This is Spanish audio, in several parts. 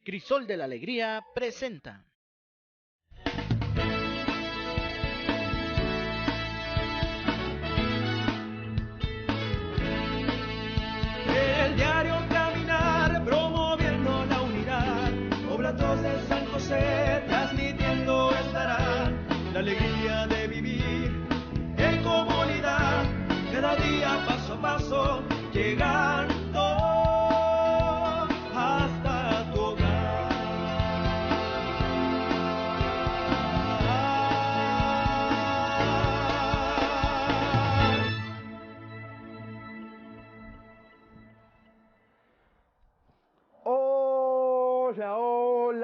Crisol de la Alegría presenta. El diario caminar, promoviendo la unidad. Oblatos de San José, transmitiendo estará la alegría de vivir en comunidad. Cada día paso a paso, llegando hasta tu hogar.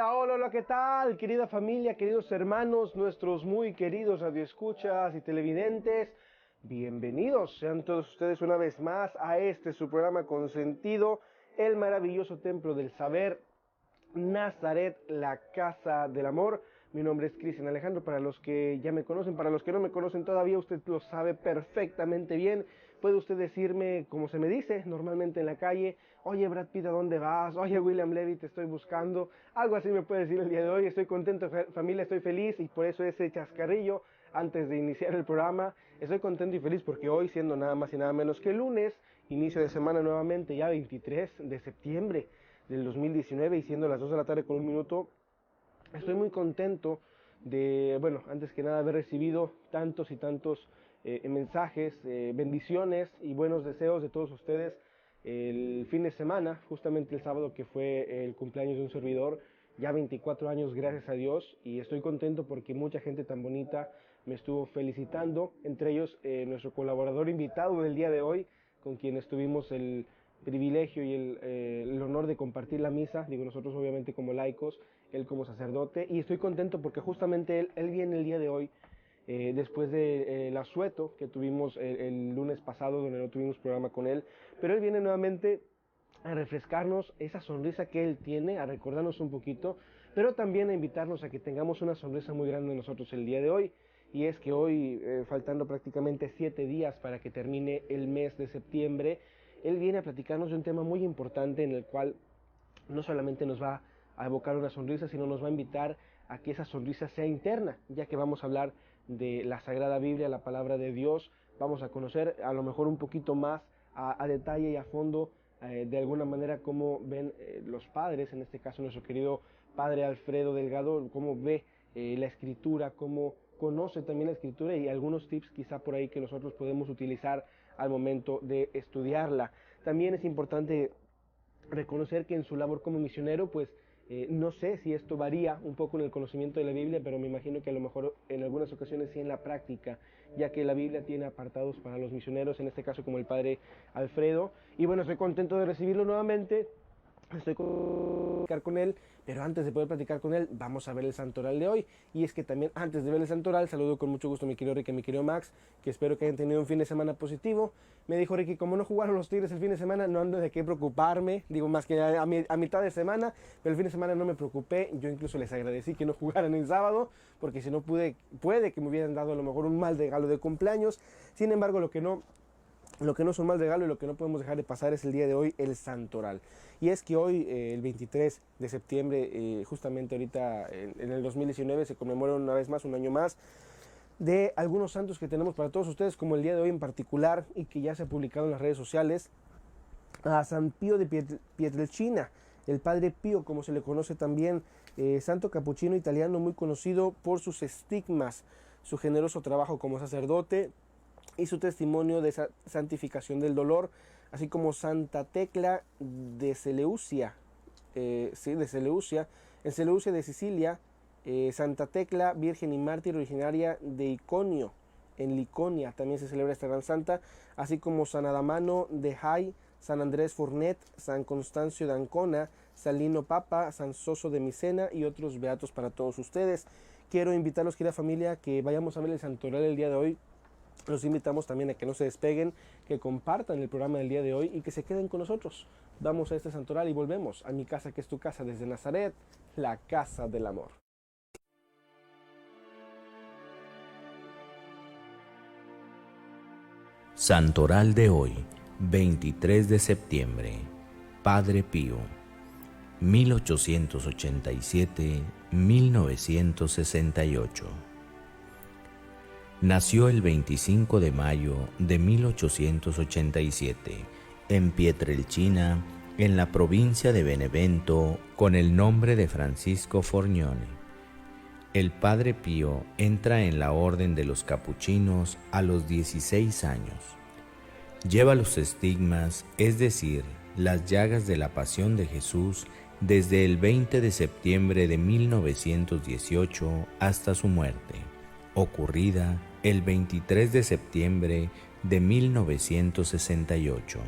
Hola, ¿qué tal? Querida familia, queridos hermanos, nuestros muy queridos radioescuchas y televidentes, bienvenidos sean todos ustedes una vez más a este su programa consentido, el maravilloso templo del saber, Nazaret, la casa del amor. Mi nombre es Cristian Alejandro, para los que ya me conocen, para los que no me conocen todavía, usted lo sabe perfectamente bien. Puede usted decirme, como se me dice normalmente en la calle: oye Brad Pitt, ¿a dónde vas? Oye William Levy, te estoy buscando. Algo así me puede decir el día de hoy. Estoy contento, familia, estoy feliz, y por eso ese chascarrillo antes de iniciar el programa. Estoy contento y feliz porque hoy, siendo nada más y nada menos que lunes, inicio de semana nuevamente, ya 23 de septiembre del 2019, y siendo las 2 de la tarde con un minuto, estoy muy contento de, bueno, antes que nada haber recibido tantos y tantos mensajes, bendiciones y buenos deseos de todos ustedes el fin de semana, justamente el sábado, que fue el cumpleaños de un servidor, ya 24 años, gracias a Dios, y estoy contento porque mucha gente tan bonita me estuvo felicitando, entre ellos nuestro colaborador invitado del día de hoy, con quien estuvimos el privilegio y el honor de compartir la misa, digo nosotros obviamente como laicos, él como sacerdote, y estoy contento porque justamente él viene el día de hoy, después del asueto que tuvimos el lunes pasado, donde no tuvimos programa con él, pero él viene nuevamente a refrescarnos esa sonrisa que él tiene, a recordarnos un poquito, pero también a invitarnos a que tengamos una sonrisa muy grande nosotros el día de hoy. Y es que hoy, faltando prácticamente 7 días para que termine el mes de septiembre, él viene a platicarnos de un tema muy importante, en el cual no solamente nos va a evocar una sonrisa, sino nos va a invitar a que esa sonrisa sea interna, ya que vamos a hablar de la Sagrada Biblia, la palabra de Dios. Vamos a conocer a lo mejor un poquito más a detalle y a fondo, de alguna manera, cómo ven los padres, en este caso nuestro querido padre Alfredo Delgado, cómo ve la escritura, cómo conoce también la escritura, y algunos tips quizá por ahí que nosotros podemos utilizar al momento de estudiarla. También es importante reconocer que en su labor como misionero, pues no sé si esto varía un poco en el conocimiento de la Biblia, pero me imagino que a lo mejor en algunas ocasiones sí en la práctica, ya que la Biblia tiene apartados para los misioneros, en este caso como el padre Alfredo. Y bueno, estoy contento de recibirlo nuevamente. Estoy con él, pero antes de poder platicar con él, vamos a ver el santoral de hoy. Y es que también, antes de ver el santoral, saludo con mucho gusto a mi querido Ricky y a mi querido Max, que espero que hayan tenido un fin de semana positivo. Me dijo Ricky, como no jugaron los Tigres el fin de semana, no ando de qué preocuparme, digo, más que a mitad de semana, pero el fin de semana no me preocupé. Yo incluso les agradecí que no jugaran el sábado, porque si no puede que me hubieran dado a lo mejor un mal regalo de cumpleaños. Sin embargo, lo que no es un mal regalo y lo que no podemos dejar de pasar es el día de hoy, el santoral. Y es que hoy, el 23 de septiembre, justamente ahorita en el 2019, se conmemora una vez más, un año más, de algunos santos que tenemos para todos ustedes, como el día de hoy en particular, y que ya se ha publicado en las redes sociales: a San Pío de Pietrelcina, el Padre Pío, como se le conoce también, santo capuchino italiano muy conocido por sus estigmas, su generoso trabajo como sacerdote y su testimonio de santificación del dolor, así como Santa Tecla de Seleucia, en Seleucia de Sicilia, Santa Tecla, virgen y mártir, originaria de Iconio, en Liconia, también se celebra esta gran santa, así como San Adamano de Jai, San Andrés Fournet, San Constancio de Ancona, San Lino Papa, San Soso de Micena y otros beatos para todos ustedes. Quiero invitarlos, querida familia, que vayamos a ver el santoral el día de hoy. Los invitamos también a que no se despeguen, que compartan el programa del día de hoy y que se queden con nosotros. Vamos a este santoral y volvemos a mi casa, que es tu casa, desde Nazaret, la casa del amor. Santoral de hoy, 23 de septiembre. Padre Pío. 1887-1968. Nació el 25 de mayo de 1887 en Pietrelcina, en la provincia de Benevento, con el nombre de Francisco Fornione. El Padre Pío entra en la orden de los capuchinos a los 16 años. Lleva los estigmas, es decir, las llagas de la Pasión de Jesús, desde el 20 de septiembre de 1918 hasta su muerte, ocurrida el 23 de septiembre de 1968.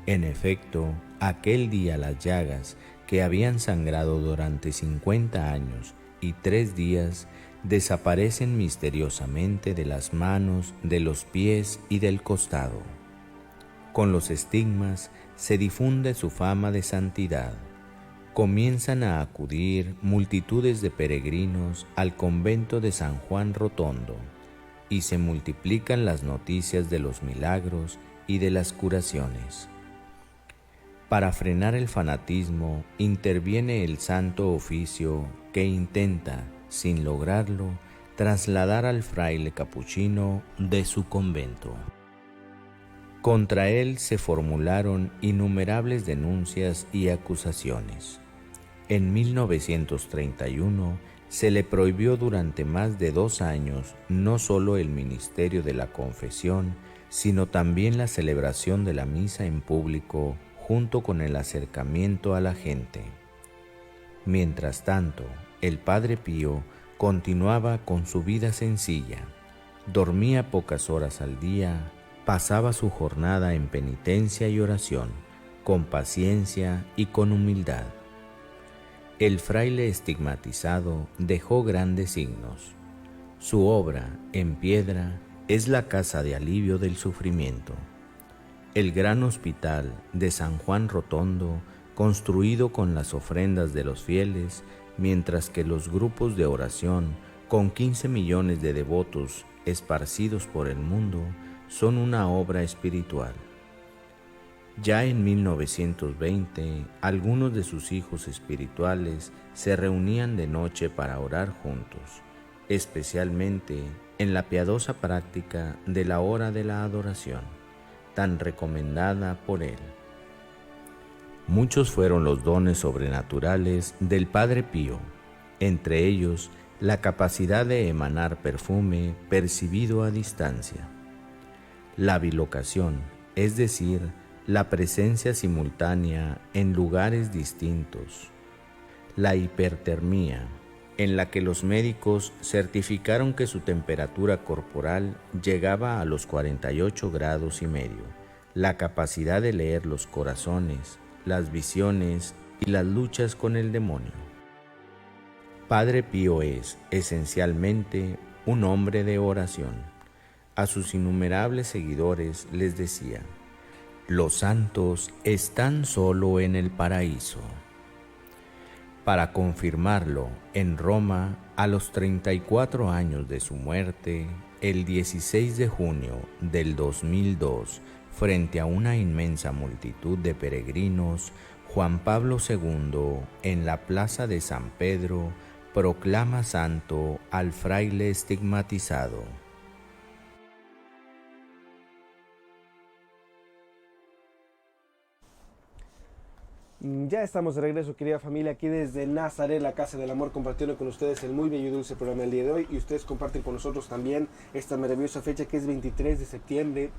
En efecto, aquel día las llagas, que habían sangrado durante 50 años y 3 días, desaparecen misteriosamente de las manos, de los pies y del costado. Con los estigmas se difunde su fama de santidad. Comienzan a acudir multitudes de peregrinos al convento de San Juan Rotondo, y se multiplican las noticias de los milagros y de las curaciones. Para frenar el fanatismo, interviene el Santo Oficio, que intenta, sin lograrlo, trasladar al fraile capuchino de su convento. Contra él se formularon innumerables denuncias y acusaciones. En 1931 se le prohibió durante más de 2 años no solo el ministerio de la confesión, sino también la celebración de la misa en público, junto con el acercamiento a la gente. Mientras tanto, el Padre Pío continuaba con su vida sencilla. Dormía pocas horas al día, pasaba su jornada en penitencia y oración, con paciencia y con humildad. El fraile estigmatizado dejó grandes signos. Su obra, en piedra, es la casa de alivio del sufrimiento. El gran hospital de San Juan Rotondo, construido con las ofrendas de los fieles, mientras que los grupos de oración, con 15 millones de devotos esparcidos por el mundo, son una obra espiritual. Ya en 1920, algunos de sus hijos espirituales se reunían de noche para orar juntos, especialmente en la piadosa práctica de la hora de la adoración, tan recomendada por él. Muchos fueron los dones sobrenaturales del Padre Pío, entre ellos la capacidad de emanar perfume percibido a distancia, la bilocación, es decir, la presencia simultánea en lugares distintos, la hipertermia, en la que los médicos certificaron que su temperatura corporal llegaba a los 48 grados y medio, la capacidad de leer los corazones, las visiones y las luchas con el demonio. Padre Pío es, esencialmente, un hombre de oración. A sus innumerables seguidores les decía: los santos están solo en el paraíso. Para confirmarlo, en Roma, a los 34 años de su muerte, el 16 de junio del 2002, frente a una inmensa multitud de peregrinos, Juan Pablo II, en la plaza de San Pedro, proclama santo al fraile estigmatizado. Ya estamos de regreso, querida familia, aquí desde Nazaret, la Casa del Amor, compartiendo con ustedes el muy bello y dulce programa del día de hoy. Y ustedes comparten con nosotros también esta maravillosa fecha que es 23 de septiembre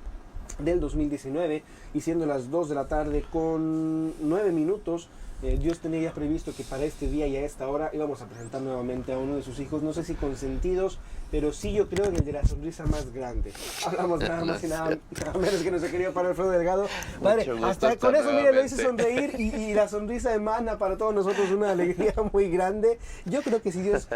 del 2019, y siendo las 2 de la tarde con 9 minutos, Dios tenía ya previsto que para este día y a esta hora íbamos a presentar nuevamente a uno de sus hijos, no sé si consentidos, pero sí yo creo en el de la sonrisa más grande. Hablamos nada más y nada menos que nuestro querido Padre Alfredo Delgado. Padre, hasta con eso, mire, lo hice sonreír y la sonrisa emana para todos nosotros una alegría muy grande. Yo creo que si Dios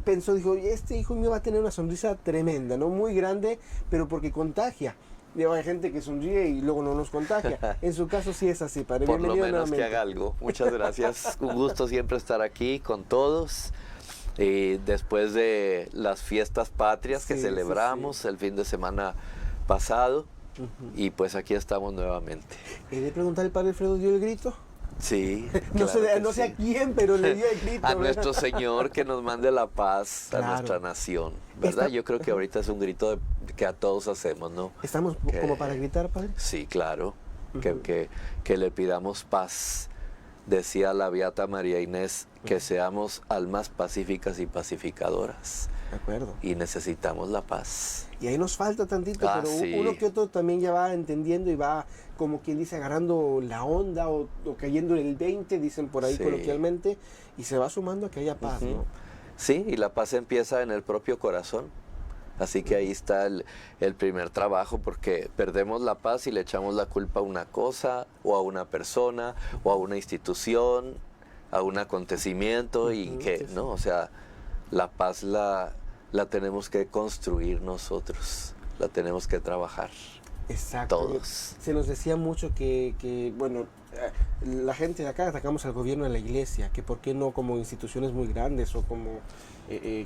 pensó, dijo, este hijo mío va a tener una sonrisa tremenda, ¿no? Muy grande, pero porque contagia. Hay gente que sonríe y luego no nos contagia. En su caso sí es así, Padre. Por lo menos nuevamente. que haga algo. Muchas gracias. Un gusto siempre estar aquí con todos. Después de las fiestas patrias que celebramos el fin de semana pasado. Y pues aquí estamos nuevamente. ¿He de preguntar, el Padre Alfredo dio el grito? Sí, No claro que no sé sí. a quién, pero le dio el grito. A ¿verdad? nuestro Señor que nos mande la paz a Claro. nuestra nación, ¿verdad? Esta- Yo creo que ahorita es un grito que a todos hacemos, ¿no? ¿Estamos Que- como para gritar, padre? Sí, claro, Ujú. que le pidamos paz. Decía la beata María Inés, que seamos almas pacíficas y pacificadoras. De acuerdo. Y necesitamos la paz. Y ahí nos falta tantito, Ah, pero sí. uno que otro también ya va entendiendo y va, como quien dice, agarrando la onda o cayendo en el 20, dicen por ahí Sí. coloquialmente, y se va sumando a que haya paz, Ujú. ¿no? Sí, y la paz empieza en el propio corazón. Así que ahí está el primer trabajo, porque perdemos la paz y le echamos la culpa a una cosa, o a una persona, o a una institución, a un acontecimiento, y Ujú, que, sí, sí. ¿no? O sea, la paz la tenemos que construir nosotros, la tenemos que trabajar Exacto. todos. Se nos decía mucho bueno, la gente de acá atacamos al gobierno, a la iglesia, que por qué no como instituciones muy grandes o como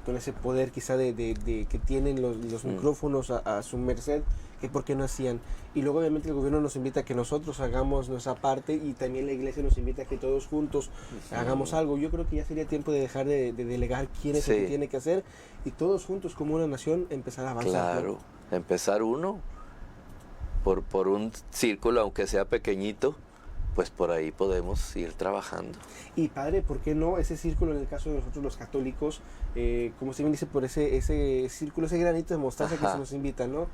con ese poder quizá de que tienen los micrófonos a su merced, que por qué no hacían. Y luego obviamente el gobierno nos invita a que nosotros hagamos nuestra parte y también la iglesia nos invita a que todos juntos hagamos algo. Yo creo que ya sería tiempo de dejar de delegar quién es el que Sí. tiene que hacer y todos juntos como una nación empezar a avanzar. ¿no? Claro, empezar uno por un círculo, aunque sea pequeñito, pues por ahí podemos ir trabajando. Y padre, ¿por qué no ese círculo en el caso de nosotros los católicos, como usted bien dice, por ese círculo, ese granito de mostaza que Ajá. se nos invita, ¿no?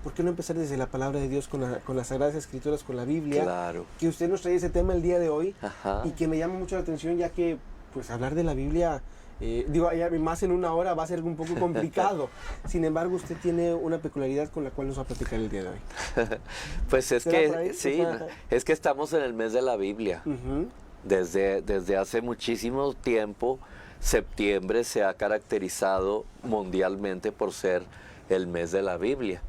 ¿Por qué no empezar desde la palabra de Dios con las Sagradas Escrituras, con la Biblia? Claro. Que usted nos trae ese tema el día de hoy Ajá. y que me llama mucho la atención, ya que pues hablar de la Biblia, digo, ya más en una hora va a ser un poco complicado. Sin embargo, usted tiene una peculiaridad con la cual nos va a platicar el día de hoy. Pues es ¿Será por que, ahí? sí, Ajá. es que estamos en el mes de la Biblia. Ujú. Desde hace muchísimo tiempo, septiembre se ha caracterizado mundialmente por ser el mes de la Biblia,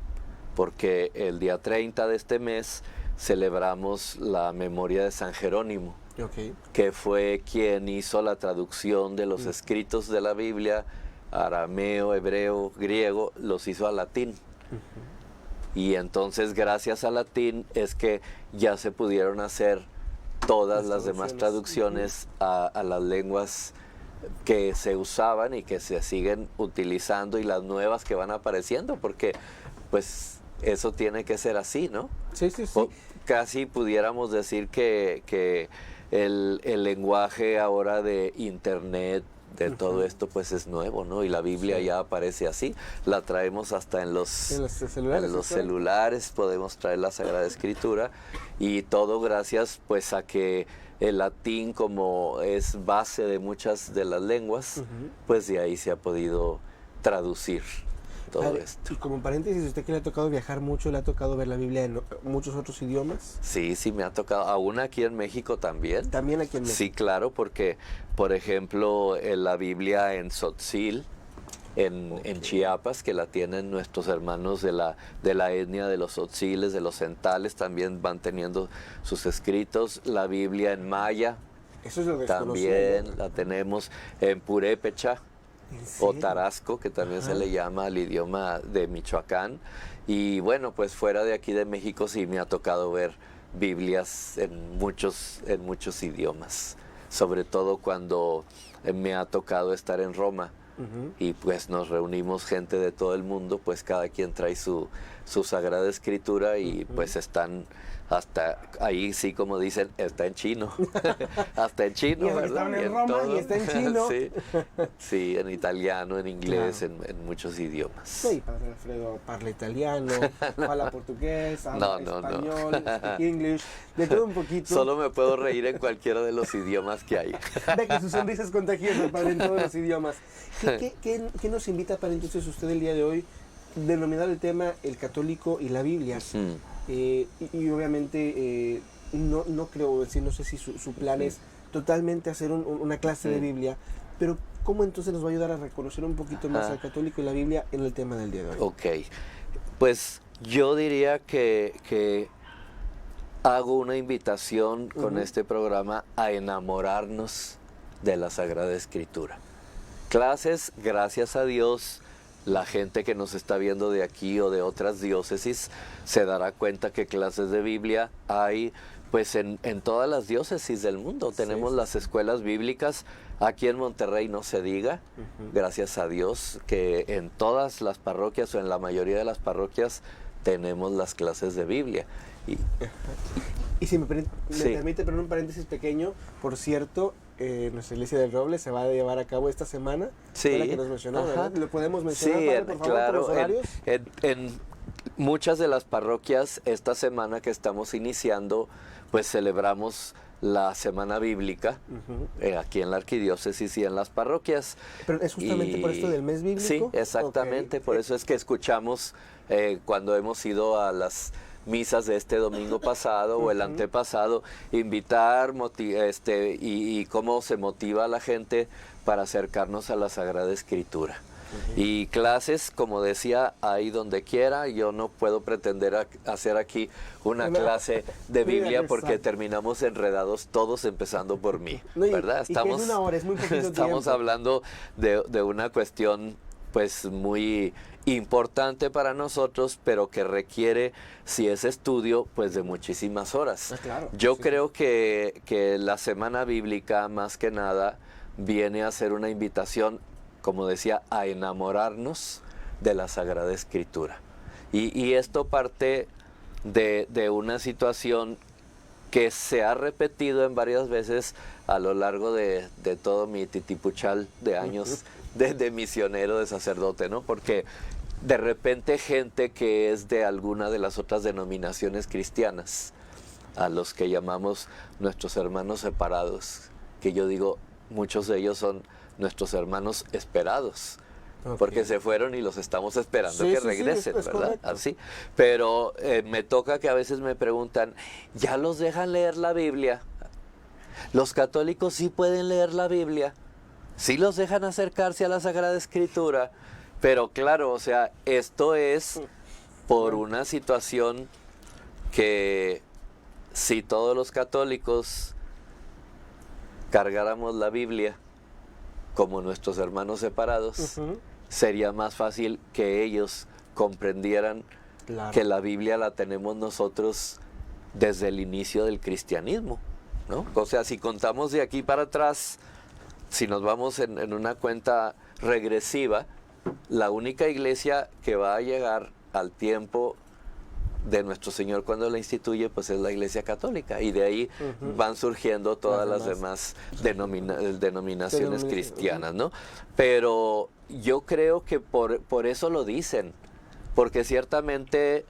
porque el día 30 de este mes celebramos la memoria de San Jerónimo, Ok. que fue quien hizo la traducción de los escritos de la Biblia, arameo, hebreo, griego, los hizo al latín. Y entonces gracias al latín es que ya se pudieron hacer todas las demás traducciones a las lenguas que se usaban y que se siguen utilizando y las nuevas que van apareciendo, porque pues eso tiene que ser así, ¿no? Sí, sí, sí. Casi pudiéramos decir que el lenguaje ahora de internet, de todo esto, pues es nuevo, ¿no? Y la Biblia ya aparece así, la traemos hasta en los celulares. en los celulares, podemos traer la Sagrada Escritura, y todo gracias pues a que el latín, como es base de muchas de las lenguas, pues de ahí se ha podido traducir todo Padre, esto. Y como paréntesis, ¿usted que le ha tocado viajar mucho, le ha tocado ver la Biblia en muchos otros idiomas? Sí, sí me ha tocado, aún aquí en México también. También aquí en México. Sí, claro, porque, por ejemplo, en la Biblia en Tzotzil, en Chiapas, que la tienen nuestros hermanos de la etnia de los Tzotziles, de los Centales, también van teniendo sus escritos. La Biblia en Maya, Eso es lo desconocido. también la tenemos en Purépecha ¿En o serio? Tarasco, que también se le llama al idioma de Michoacán. Y bueno, pues fuera de aquí de México sí me ha tocado ver Biblias en muchos idiomas, sobre todo cuando me ha tocado estar en Roma. Y pues nos reunimos gente de todo el mundo, pues cada quien trae su Sagrada Escritura y pues están hasta ahí, sí, como dicen, está en chino. Hasta en chino, Y ¿verdad? estaban en Y Roma todo. y está en chino. Sí, sí, en italiano, en inglés, Claro. en muchos idiomas. Sí, Padre Alfredo parla italiano, habla portugués, habla No. español, speak English, de todo un poquito. Solo me puedo reír en cualquiera de los idiomas que hay. Ve que su sonrisa es contagiosa, Padre, en todos los idiomas. ¿Qué nos invita, Padre, entonces usted el día de hoy, denominar el tema el católico y la Biblia? Y obviamente no creo, no sé si su plan es totalmente hacer una clase de Biblia, pero ¿cómo entonces nos va a ayudar a reconocer un poquito más al católico y la Biblia en el tema del día de hoy? Ok, pues yo diría que hago una invitación con este programa a enamorarnos de la Sagrada Escritura. Clases, gracias a Dios, la gente que nos está viendo de aquí o de otras diócesis se dará cuenta que clases de Biblia hay pues en todas las diócesis del mundo. Tenemos las escuelas bíblicas, aquí en Monterrey no se diga, gracias a Dios, que en todas las parroquias o en la mayoría de las parroquias tenemos las clases de Biblia. Y si me permite poner un paréntesis pequeño, por cierto, nuestra iglesia del Roble se va a llevar a cabo esta semana. Sí. La que nos mencionó, ¿verdad? ¿Lo podemos mencionar, padre, por favor, claro, por los horarios? En muchas de las parroquias esta semana que estamos iniciando, pues celebramos la Semana Bíblica aquí en la arquidiócesis y en las parroquias. Pero es justamente por esto del mes bíblico. Sí, exactamente, Okay. por eso es que escuchamos cuando hemos ido a las misas de este domingo pasado o el antepasado, invitar y cómo se motiva a la gente para acercarnos a la Sagrada Escritura. Y clases, como decía, ahí donde quiera. Yo no puedo pretender hacer aquí una clase de Biblia porque terminamos enredados todos, empezando por mí, ¿verdad? Estamos, y que es una hora, es muy poquito estamos tiempo. hablando de una cuestión pues muy importante para nosotros, pero que requiere, si es estudio, pues de muchísimas horas. Claro, Yo sí. creo que la Semana Bíblica, más que nada, viene a ser una invitación, como decía, a enamorarnos de la Sagrada Escritura. Y esto parte de una situación que se ha repetido en varias veces a lo largo de todo mi titipuchal de años de misionero, de sacerdote, ¿no? Porque de repente gente que es de alguna de las otras denominaciones cristianas, a los que llamamos nuestros hermanos separados, que yo digo, muchos de ellos son nuestros hermanos esperados, porque se fueron y los estamos esperando que regresen, ¿verdad? Correcto. Así. Pero me toca que a veces me preguntan, ¿ya los dejan leer la Biblia? ¿Los católicos sí pueden leer la Biblia? ¿Sí los dejan acercarse a la Sagrada Escritura? Pero claro, o sea, esto es por una situación que si todos los católicos cargáramos la Biblia como nuestros hermanos separados, sería más fácil que ellos comprendieran que la Biblia la tenemos nosotros desde el inicio del cristianismo, ¿no? O sea, si contamos de aquí para atrás, si nos vamos en una cuenta regresiva, la única iglesia que va a llegar al tiempo de nuestro Señor cuando la instituye, pues es la Iglesia Católica, y de ahí van surgiendo todas las demás denominaciones cristianas, ¿no? Pero yo creo que por eso lo dicen, porque ciertamente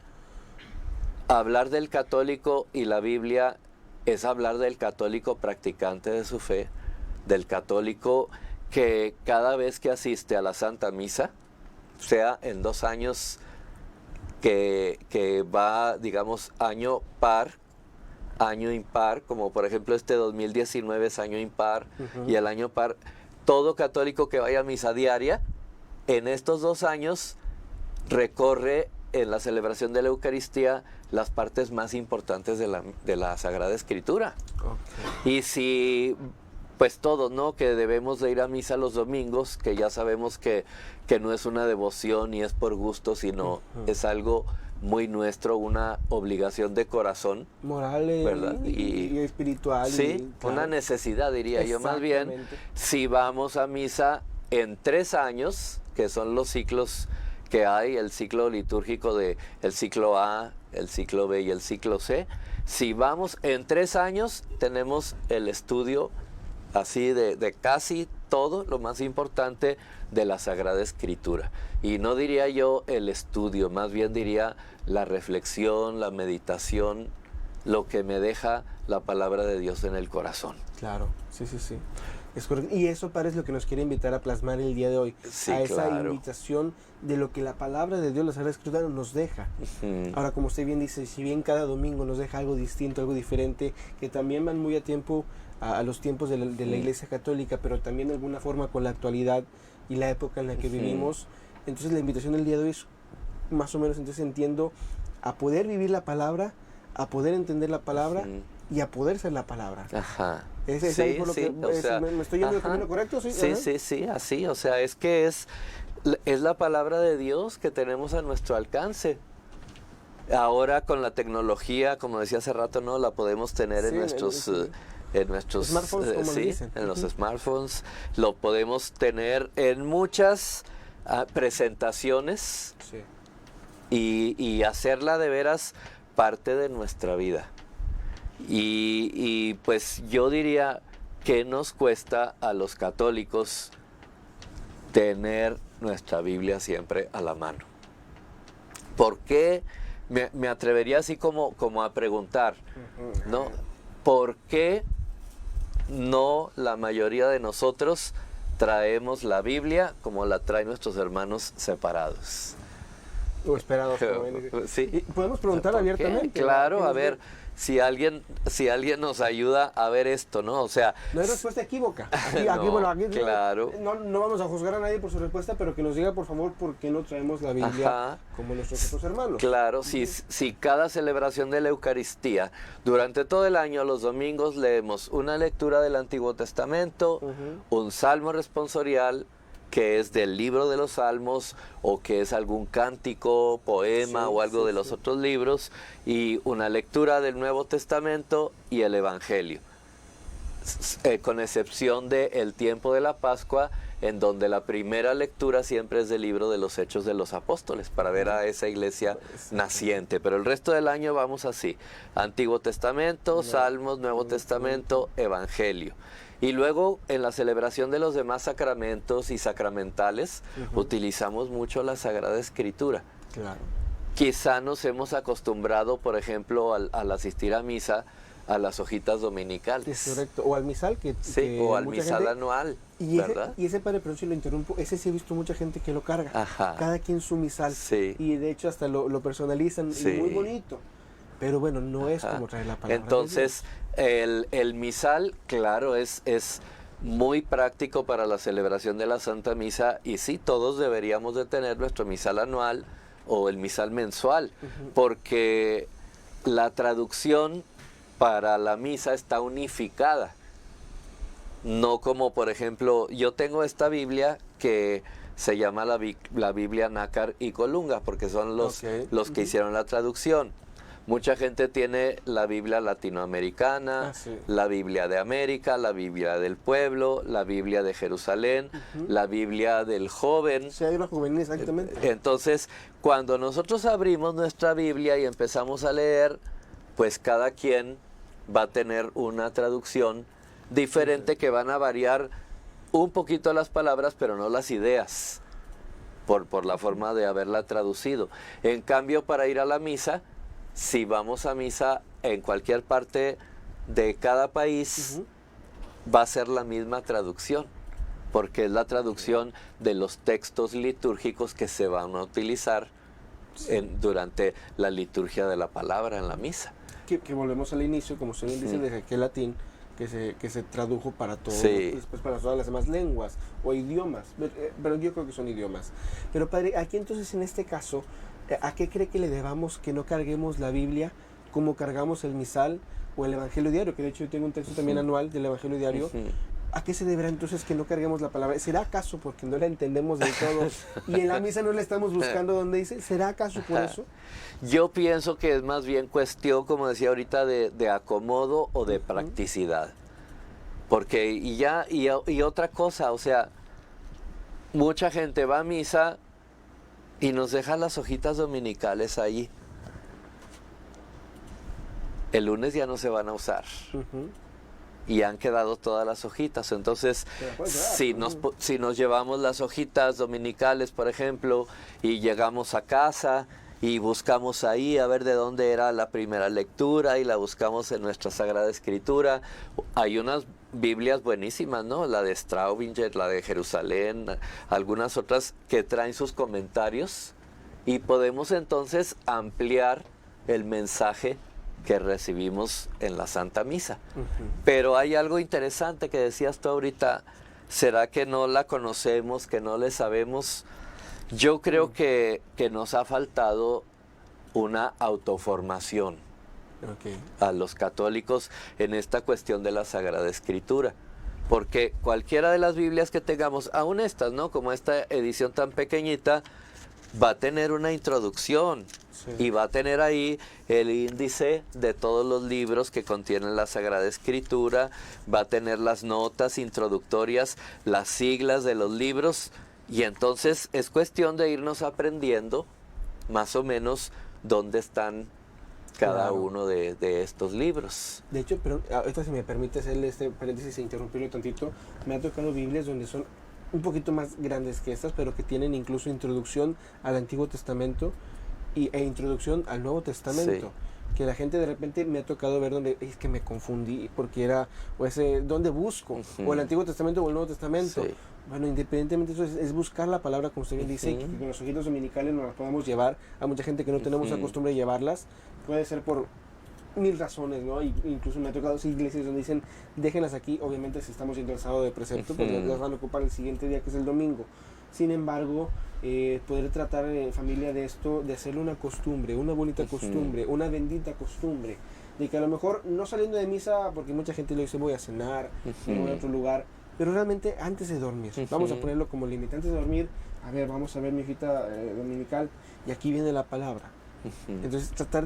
hablar del católico y la Biblia es hablar del católico practicante de su fe, del católico que cada vez que asiste a la Santa Misa, sea en 2 años que va, digamos, año par, año impar, como por ejemplo este 2019 es año impar y el año par, todo católico que vaya a misa diaria, en estos 2 años recorre en la celebración de la Eucaristía las partes más importantes de la Sagrada Escritura. Y si pues todos, ¿no? Que debemos de ir a misa los domingos, que ya sabemos que no es una devoción ni es por gusto, sino es algo muy nuestro, una obligación de corazón. Moral, ¿verdad? y espiritual. Sí, claro, una necesidad, diría yo. Más bien, si vamos a misa en 3 años, que son los ciclos que hay, el ciclo litúrgico de el ciclo A, el ciclo B y el ciclo C, si vamos en 3 años, tenemos el estudio así de casi todo lo más importante de la Sagrada Escritura. Y no diría yo el estudio, más bien diría la reflexión, la meditación, lo que me deja la palabra de Dios en el corazón. Claro, sí. Es correcto. Y eso parece lo que nos quiere invitar a plasmar el día de hoy. Sí, a esa claro. invitación de lo que la palabra de Dios, la Sagrada Escritura, nos deja. Ahora, como usted bien dice, si bien cada domingo nos deja algo distinto, algo diferente, que también van muy a tiempo a los tiempos de la Iglesia Católica, pero también de alguna forma con la actualidad y la época en la que vivimos. Entonces la invitación del día de hoy es más o menos, entonces entiendo, a poder vivir la palabra, a poder entender la palabra y a poder ser la palabra. Ajá. ¿Es ahí por lo que, o sea, ¿me estoy yendo el camino correcto? Sí, así, o sea, es que es la palabra de Dios que tenemos a nuestro alcance. Ahora con la tecnología, como decía hace rato, ¿no? La podemos tener Sí, en nuestros... en nuestros smartphones, como le sí, dicen. en los smartphones, lo podemos tener en muchas presentaciones Sí. y hacerla de veras parte de nuestra vida. Y pues yo diría que nos cuesta a los católicos tener nuestra Biblia siempre a la mano. ¿Por qué? Me atrevería así como a preguntar, ¿no? ¿Por qué no la mayoría de nosotros traemos la Biblia como la traen nuestros hermanos separados? O esperados, como bien dice. Sí. Y podemos preguntar ¿Por qué? abiertamente. Claro, ¿no? a ver, si alguien nos ayuda a ver esto, ¿no? O sea, No hay respuesta equívoca. Aquí, No, aquí claro. no vamos a juzgar a nadie por su respuesta, pero que nos diga, por favor, por qué no traemos la Biblia Ajá. como nuestros otros hermanos. claro, si cada celebración de la Eucaristía, durante todo el año, los domingos, leemos una lectura del Antiguo Testamento, un salmo responsorial, que es del libro de los Salmos, o que es algún cántico, poema Sí, o algo sí, de los sí. otros libros, y una lectura del Nuevo Testamento y el Evangelio. Con excepción del tiempo de la Pascua, en donde la primera lectura siempre es del libro de los Hechos de los Apóstoles, para ver a esa iglesia naciente. Pero el resto del año vamos así: Antiguo Testamento, Salmos, Nuevo Testamento, Evangelio. Y luego en la celebración de los demás sacramentos y sacramentales utilizamos mucho la Sagrada Escritura. Claro. Quizá nos hemos acostumbrado, por ejemplo, al asistir a misa, a las hojitas dominicales. Es correcto. O al misal, que Sí, o al mucha misal gente- anual, Y ¿verdad? ese padre, perdón si lo interrumpo, ese sí he visto mucha gente que lo carga. Ajá. Cada quien su misal. Sí. Y de hecho hasta lo personalizan, Sí. y muy bonito. Pero bueno, no es Ajá. como traer la palabra. de Entonces, el misal, claro, es muy práctico para la celebración de la Santa Misa, y sí, todos deberíamos de tener nuestro misal anual o el misal mensual, porque la traducción para la misa está unificada. No como, por ejemplo, yo tengo esta Biblia que se llama la Biblia Nácar y Colunga, porque son los que hicieron la traducción. Mucha gente tiene la Biblia latinoamericana, la Biblia de América, la Biblia del pueblo, la Biblia de Jerusalén, la Biblia del joven. Sí, hay una juvenil, exactamente. Entonces, cuando nosotros abrimos nuestra Biblia y empezamos a leer, pues cada quien va a tener una traducción diferente, que van a variar un poquito las palabras, pero no las ideas, por la forma de haberla traducido. En cambio, para ir a la misa, si vamos a misa en cualquier parte de cada país, va a ser la misma traducción, porque es la traducción de los textos litúrgicos que se van a utilizar durante la liturgia de la palabra en la misa. Que volvemos al inicio, como usted bien dice, de aquel latín que se tradujo para todos, Sí. después para todas las demás lenguas o idiomas, pero yo creo que son idiomas. Pero padre, aquí entonces en este caso, ¿a qué cree que le debamos que no carguemos la Biblia como cargamos el misal o el Evangelio diario? Que de hecho yo tengo un texto también anual del Evangelio diario. ¿A qué se deberá entonces que no carguemos la palabra? ¿Será acaso porque no la entendemos del todo y en la misa no la estamos buscando donde dice? ¿Será acaso por eso? Yo pienso que es más bien cuestión, como decía ahorita, de acomodo o de practicidad. Porque, y otra cosa, o sea, mucha gente va a misa y nos deja las hojitas dominicales ahí. El lunes ya no se van a usar. Y han quedado todas las hojitas. Entonces, si nos llevamos las hojitas dominicales, por ejemplo, y llegamos a casa y buscamos ahí a ver de dónde era la primera lectura y la buscamos en nuestra Sagrada Escritura, hay unas Biblias buenísimas, ¿no? La de Straubinger, la de Jerusalén, algunas otras que traen sus comentarios, y podemos entonces ampliar el mensaje que recibimos en la Santa Misa. Pero hay algo interesante que decías tú ahorita: ¿será que no la conocemos, que no le sabemos? Yo creo que nos ha faltado una autoformación a los católicos en esta cuestión de la Sagrada Escritura. Porque cualquiera de las Biblias que tengamos, aún estas, ¿no? Como esta edición tan pequeñita, va a tener una introducción. Sí. Y va a tener ahí el índice de todos los libros que contienen la Sagrada Escritura, va a tener las notas introductorias, las siglas de los libros, y entonces es cuestión de irnos aprendiendo más o menos dónde están cada Claro. uno de estos libros. De hecho, pero ahorita si me permite hacerle este paréntesis e interrumpirlo tantito, me ha tocado Biblias donde son un poquito más grandes que estas, pero que tienen incluso introducción al Antiguo Testamento e introducción al Nuevo Testamento. Que la gente de repente me ha tocado ver donde es que me confundí porque era o ese dónde busco, o el Antiguo Testamento o el Nuevo Testamento. Sí. Bueno, independientemente de eso es buscar la palabra, como usted bien dice, y que con los ojitos dominicales nos las podamos llevar. Hay mucha gente que no tenemos la costumbre de llevarlas, puede ser por 1000 razones, ¿no? Incluso me ha tocado iglesias donde dicen déjenlas aquí, obviamente si estamos yendo al sábado de precepto, porque las van a ocupar el siguiente día, que es el domingo. Sin embargo, poder tratar en familia de esto, de hacerlo una costumbre, una bonita costumbre, una bendita costumbre, de que a lo mejor no saliendo de misa, porque mucha gente le dice voy a cenar, voy a otro lugar, pero realmente antes de dormir, vamos a ponerlo como límite, antes de dormir, a ver, vamos a ver mi hijita dominical, y aquí viene la palabra. Entonces tratar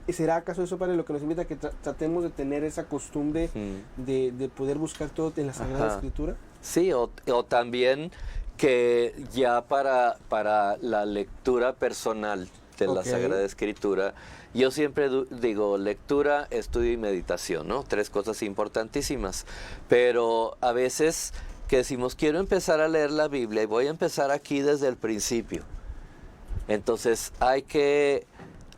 ¿será acaso eso, Padre, lo que nos invita a que tratemos de tener esa costumbre de poder buscar todo en la Sagrada Escritura? Sí, o también que ya para la lectura personal de la Sagrada Escritura, yo siempre digo lectura, estudio y meditación, ¿no? 3 cosas importantísimas, pero a veces que decimos quiero empezar a leer la Biblia y voy a empezar aquí desde el principio. Entonces hay que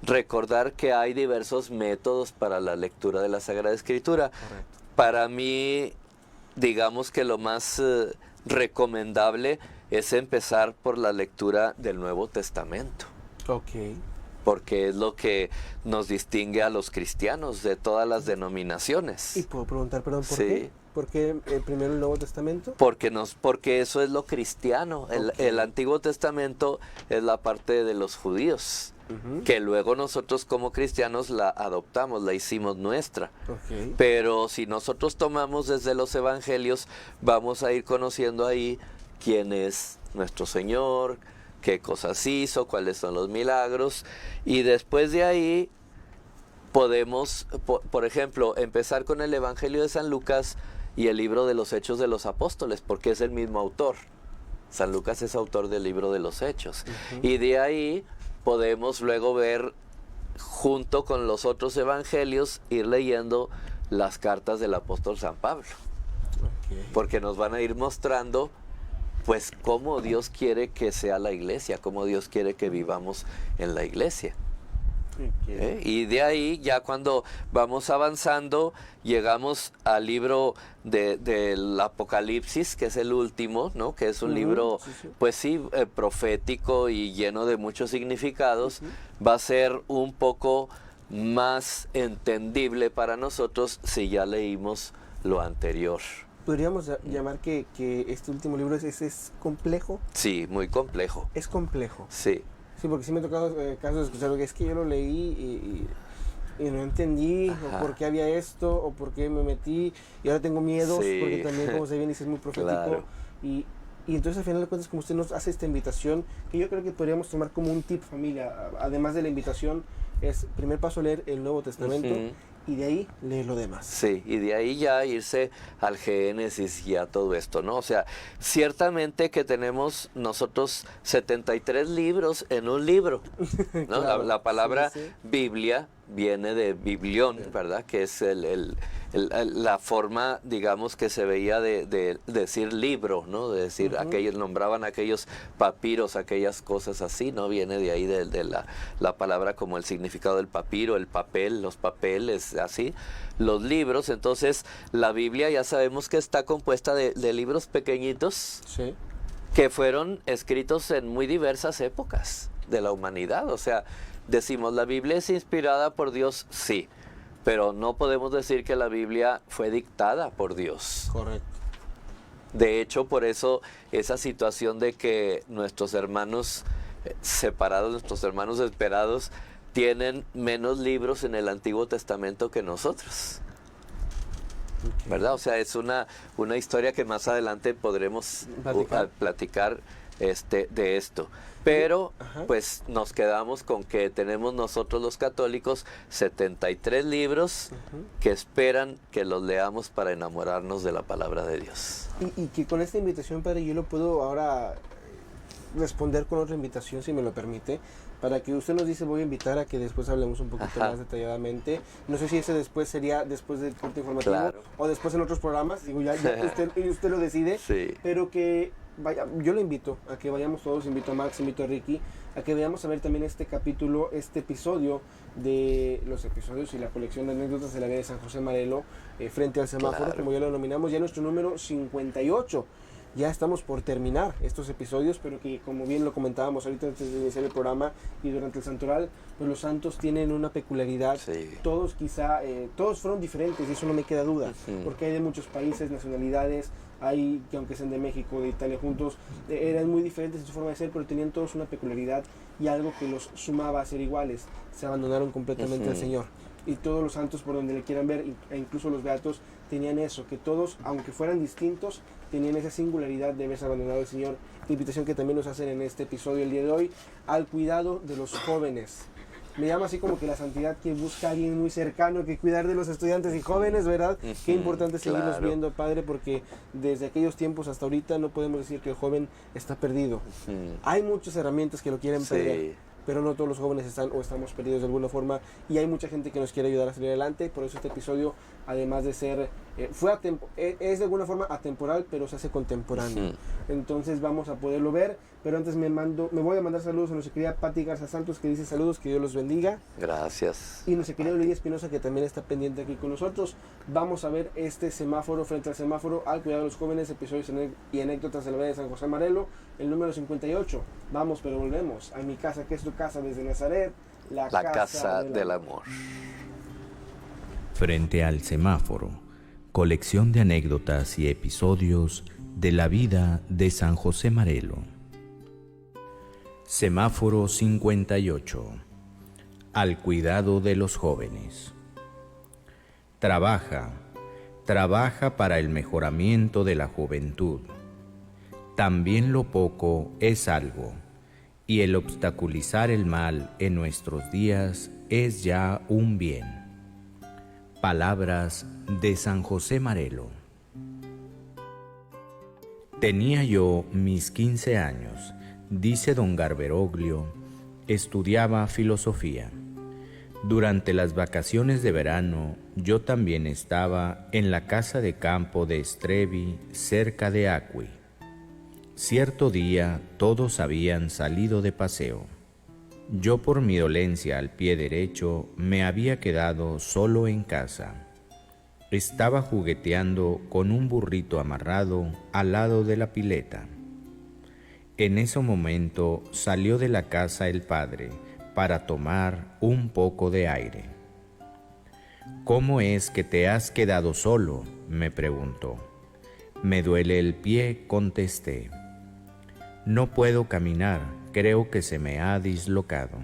recordar que hay diversos métodos para la lectura de la Sagrada Escritura. Correcto. Para mí, digamos que lo más recomendable es empezar por la lectura del Nuevo Testamento, Ok. porque es lo que nos distingue a los cristianos de todas las denominaciones. Y puedo preguntar, perdón, ¿por Sí. qué? ¿Por qué primero el Nuevo Testamento? Porque eso es lo cristiano. El Antiguo Testamento es la parte de los judíos, que luego nosotros como cristianos la adoptamos, la hicimos nuestra. Ok. Pero si nosotros tomamos desde los evangelios, vamos a ir conociendo ahí quién es nuestro Señor, qué cosas hizo, cuáles son los milagros, y después de ahí podemos, por ejemplo, empezar con el Evangelio de San Lucas y el libro de los Hechos de los Apóstoles, porque es el mismo autor. San Lucas es autor del libro de los Hechos. Y de ahí podemos luego ver, junto con los otros evangelios, ir leyendo las cartas del apóstol San Pablo. Porque nos van a ir mostrando, pues, cómo Dios quiere que sea la iglesia, cómo Dios quiere que vivamos en la iglesia. Y de ahí, ya cuando vamos avanzando, llegamos al libro del Apocalipsis, que es el último, ¿no? Que es un libro, pues sí, profético y lleno de muchos significados. Va a ser un poco más entendible para nosotros si ya leímos lo anterior. ¿Podríamos llamar que este último libro es complejo? Sí, muy complejo. Es complejo. Sí. Sí, porque sí me ha tocado casos de escuchar que es que yo lo leí y no entendí, o por qué había esto, o por qué me metí, y ahora tengo miedos, porque también, como se bien dice, es muy profético. Claro. Y entonces, al final de cuentas, como usted nos hace esta invitación, que yo creo que podríamos tomar como un tip, familia, además de la invitación, es primer paso leer el Nuevo Testamento, y de ahí leer lo demás. Sí, y de ahí ya irse al Génesis y a todo esto, ¿no? O sea, ciertamente que tenemos nosotros 73 libros en un libro, ¿no? Claro, la palabra sí. Biblia viene de biblión, ¿verdad? Que es la forma, digamos, que se veía de decir libro, ¿no? De decir, aquellos nombraban aquellos papiros, aquellas cosas así, ¿no? Viene de ahí de la palabra como el significado del papiro, el papel, los papeles, así, los libros. Entonces, la Biblia ya sabemos que está compuesta de libros pequeñitos Sí. que fueron escritos en muy diversas épocas de la humanidad. O sea, decimos, ¿la Biblia es inspirada por Dios? Sí, pero no podemos decir que la Biblia fue dictada por Dios. Correcto. De hecho, por eso esa situación de que nuestros hermanos separados, nuestros hermanos esperados, tienen menos libros en el Antiguo Testamento que nosotros. ¿Verdad? O sea, es una historia que más adelante podremos platicar de esto. Pero Ajá. pues nos quedamos con que tenemos nosotros los católicos 73 libros que esperan que los leamos para enamorarnos de la palabra de Dios. Y que con esta invitación, Padre, yo lo puedo ahora responder con otra invitación, si me lo permite, para que usted nos dice, voy a invitar a que después hablemos un poquito Ajá. más detalladamente. No sé si ese después sería después del corte informativo, Claro. o después en otros programas, digo, ya usted lo decide, Sí. pero que vaya, yo le invito a que vayamos todos, invito a Max, invito a Ricky, a que veamos a ver también este capítulo, este episodio de los episodios y la colección de anécdotas de la vida de San José Marelo, frente al semáforo, Claro. como ya lo denominamos, ya nuestro número 58. Ya estamos por terminar estos episodios, pero que, como bien lo comentábamos ahorita antes de iniciar el programa y durante el santoral, pues los santos tienen una peculiaridad. Sí. Todos quizá, todos fueron diferentes, y eso no me queda duda, Ujú. porque hay de muchos países, nacionalidades, hay que aunque sean de México, de Italia juntos, eran muy diferentes en su forma de ser, pero tenían todos una peculiaridad y algo que los sumaba a ser iguales. Se abandonaron completamente al Ujú. Señor. Y todos los santos, por donde le quieran ver, e incluso los beatos, tenían eso, que todos, aunque fueran distintos, tenían esa singularidad de haberse abandonado al Señor. La invitación que también nos hacen en este episodio el día de hoy, al cuidado de los jóvenes. Me llama así como que la santidad que busca a alguien muy cercano, que cuidar de los estudiantes y jóvenes, ¿verdad? Ujú, Qué importante seguirlos claro. viendo, Padre, porque desde aquellos tiempos hasta ahorita no podemos decir que el joven está perdido. Ujú. Hay muchas herramientas que lo quieren Sí. perder, pero no todos los jóvenes están o estamos perdidos de alguna forma, y hay mucha gente que nos quiere ayudar a salir adelante. Por eso este episodio, además de ser es de alguna forma atemporal, pero se hace contemporáneo. Ujú. Entonces vamos a poderlo ver, pero antes me voy a mandar saludos a nuestra querida Pati Garza Santos, que dice saludos, que Dios los bendiga, Gracias. y nuestra querida Lidia Espinosa, que también está pendiente aquí con nosotros. Vamos a ver este semáforo, frente al semáforo, al cuidado de los jóvenes, episodios y anécdotas de la vida de San José Marelo, el número 58. Vamos, pero volvemos a mi casa, que es tu casa, desde Nazaret, La casa del amor. Frente al semáforo, colección de anécdotas y episodios de la vida de San José Marelo. Semáforo 58. Al cuidado de los jóvenes. Trabaja para el mejoramiento de la juventud. También lo poco es algo, y el obstaculizar el mal en nuestros días es ya un bien. Palabras de San José Marelo. Tenía yo mis 15 años, dice don Garberoglio, estudiaba filosofía. Durante las vacaciones de verano, yo también estaba en la casa de campo de Estrevi, cerca de Acqui. Cierto día todos habían salido de paseo. Yo, por mi dolencia al pie derecho, me había quedado solo en casa. Estaba jugueteando con un burrito amarrado al lado de la pileta. En ese momento salió de la casa el padre para tomar un poco de aire. ¿Cómo es que te has quedado solo?, me preguntó. Me duele el pie, contesté. No puedo caminar, creo que se me ha dislocado.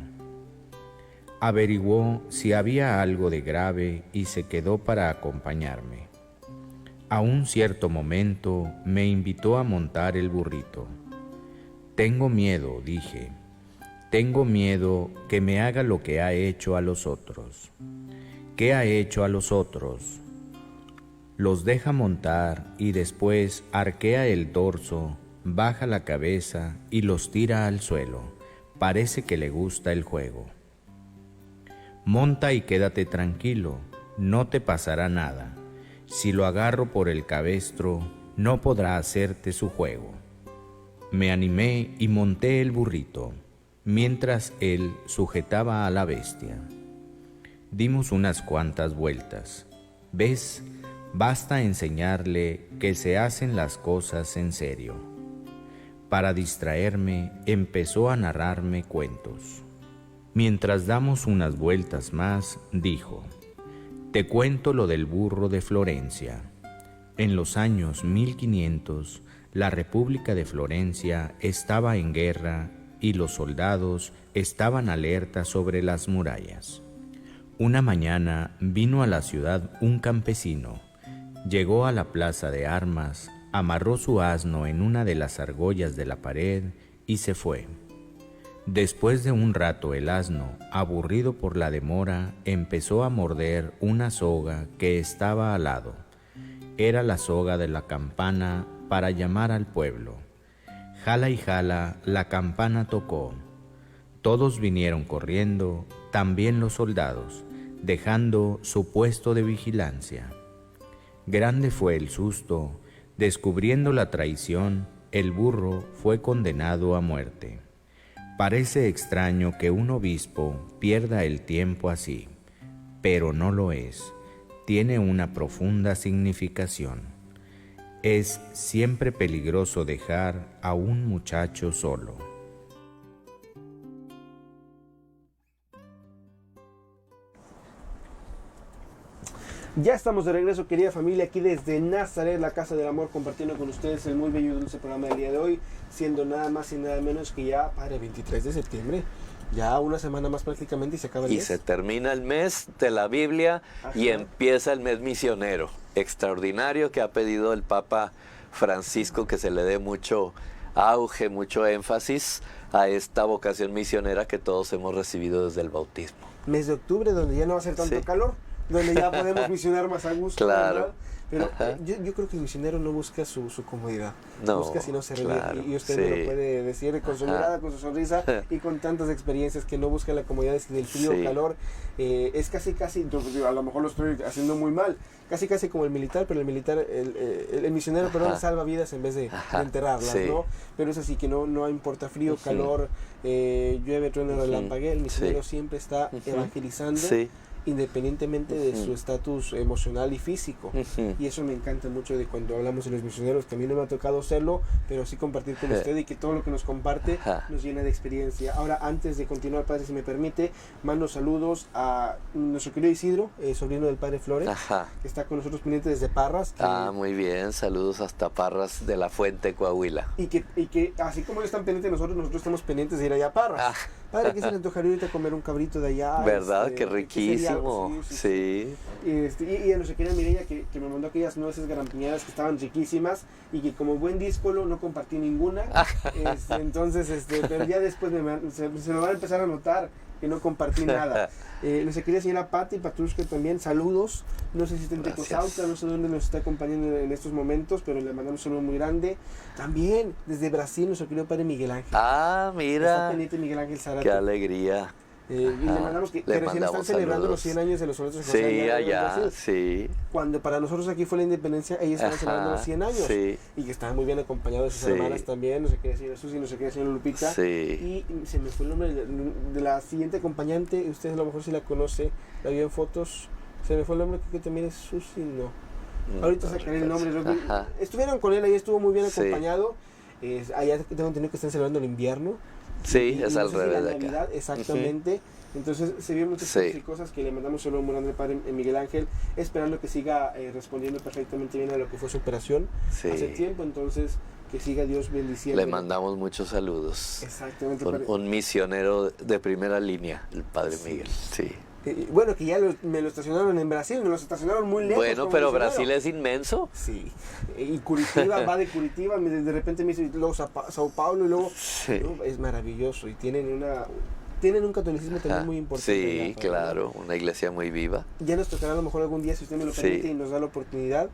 Averiguó si había algo de grave y se quedó para acompañarme. A un cierto momento me invitó a montar el burrito. Tengo miedo, dije. Tengo miedo que me haga lo que ha hecho a los otros. ¿Qué ha hecho a los otros? Los deja montar y después arquea el torso, baja la cabeza y los tira al suelo. Parece que le gusta el juego. Monta y quédate tranquilo, no te pasará nada. Si lo agarro por el cabestro, no podrá hacerte su juego. Me animé y monté el burrito, mientras él sujetaba a la bestia. Dimos unas cuantas vueltas. ¿Ves? Basta enseñarle que se hacen las cosas en serio. Para distraerme, empezó a narrarme cuentos. Mientras damos unas vueltas más, dijo: te cuento lo del burro de Florencia. En los años 1500, la República de Florencia estaba en guerra y los soldados estaban alerta sobre las murallas. Una mañana vino a la ciudad un campesino. Llegó a la plaza de armas, amarró su asno en una de las argollas de la pared y se fue. Después de un rato el asno, aburrido por la demora, empezó a morder una soga que estaba al lado. Era la soga de la campana para llamar al pueblo. Jala y jala, la campana tocó. Todos vinieron corriendo, también los soldados, dejando su puesto de vigilancia. Grande fue el susto. Descubriendo la traición, el burro fue condenado a muerte. Parece extraño que un obispo pierda el tiempo así, pero no lo es. Tiene una profunda significación. Es siempre peligroso dejar a un muchacho solo. Ya estamos de regreso, querida familia, aquí desde Nazaret, la Casa del Amor, compartiendo con ustedes el muy bello y dulce programa del día de hoy, siendo nada más y nada menos que ya para el 23 de septiembre, ya una semana más prácticamente y se acaba el mes. Y se termina el mes de la Biblia. Ajá. Y empieza el mes misionero, extraordinario, que ha pedido el Papa Francisco que se le dé mucho auge, mucho énfasis a esta vocación misionera que todos hemos recibido desde el bautismo. Mes de octubre, donde ya no va a ser tanto calor, donde ya podemos misionar más a gusto. Claro. ¿Verdad? Pero yo creo que el misionero no busca su comodidad, no, busca sino servir. Claro, y usted me lo puede decir con su mirada, con su sonrisa y con tantas experiencias, que no busca la comodidad del frío o calor. Es casi, a lo mejor lo estoy haciendo muy mal, casi como el militar, pero el misionero, salva vidas en vez de enterrarlas, ¿no? Pero es así, que no importa frío, calor, llueve, trueno, relampaguee, el misionero siempre está evangelizando. Independientemente de su estatus emocional y físico. Y eso me encanta mucho de cuando hablamos de los misioneros, que a mí no me ha tocado serlo, pero sí compartir con usted, y que todo lo que nos comparte nos llena de experiencia. Ahora, antes de continuar, padre, si me permite, mando saludos a nuestro querido Isidro, sobrino del padre Flores, que está con nosotros pendiente desde Parras. Muy bien, saludos hasta Parras de la Fuente, Coahuila. Y que así como ellos están pendientes de nosotros estamos pendientes de ir allá a Parras. Padre, ¿qué se le antojaría ahorita comer un cabrito de allá? ¿Verdad? Qué riquísimo. Sí. Y a nuestra querida Mireya, que me mandó aquellas nueces garampiñadas que estaban riquísimas, y que como buen díscolo no compartí ninguna. Entonces, pero ya después se me van a empezar a notar que no compartí nada. Nuestra querida señora Pati Patrushka también, saludos. No sé si está en Tecosauca, no sé dónde nos está acompañando en estos momentos, pero le mandamos un saludo muy grande. También desde Brasil, nuestro querido padre Miguel Ángel. Mira. Está pendiente Miguel Ángel Zárate. Qué alegría. Y le mandamos que recién están celebrando los 100 años de los sonetos de José allá, sí. Cuando para nosotros aquí fue la independencia, ellos estaban celebrando los 100 años. Y que estaban muy bien acompañados de sus hermanas también, no sé qué decir Susi, no sé qué decir Lupita. Y se me fue el nombre de la siguiente acompañante, ustedes a lo mejor si la conoce, la vio en fotos, se me fue el nombre, creo que también es Susi, no. Ahorita sacaré el nombre. Estuvieron con él, ahí estuvo muy bien acompañado. Allá tengo entendido que están celebrando el invierno. Es al revés de Navidad, acá. Entonces se vieron muchas cosas que le mandamos solo muy grande al padre Miguel Ángel, esperando que siga respondiendo perfectamente bien a lo que fue su operación hace tiempo. Entonces, que siga Dios bendiciendo. Le mandamos muchos saludos. Exactamente. Un misionero de primera línea, el padre Miguel. Bueno, que ya me lo estacionaron en Brasil, me lo estacionaron muy lejos. Bueno, pero Brasil es inmenso. Sí, y Curitiba, va de Curitiba, de repente me dice luego Sao Paulo, y luego ¿no? Es maravilloso, y tienen un catolicismo también muy importante. Claro, una iglesia muy viva. Ya nos tocará a lo mejor algún día, si usted me lo permite y nos da la oportunidad,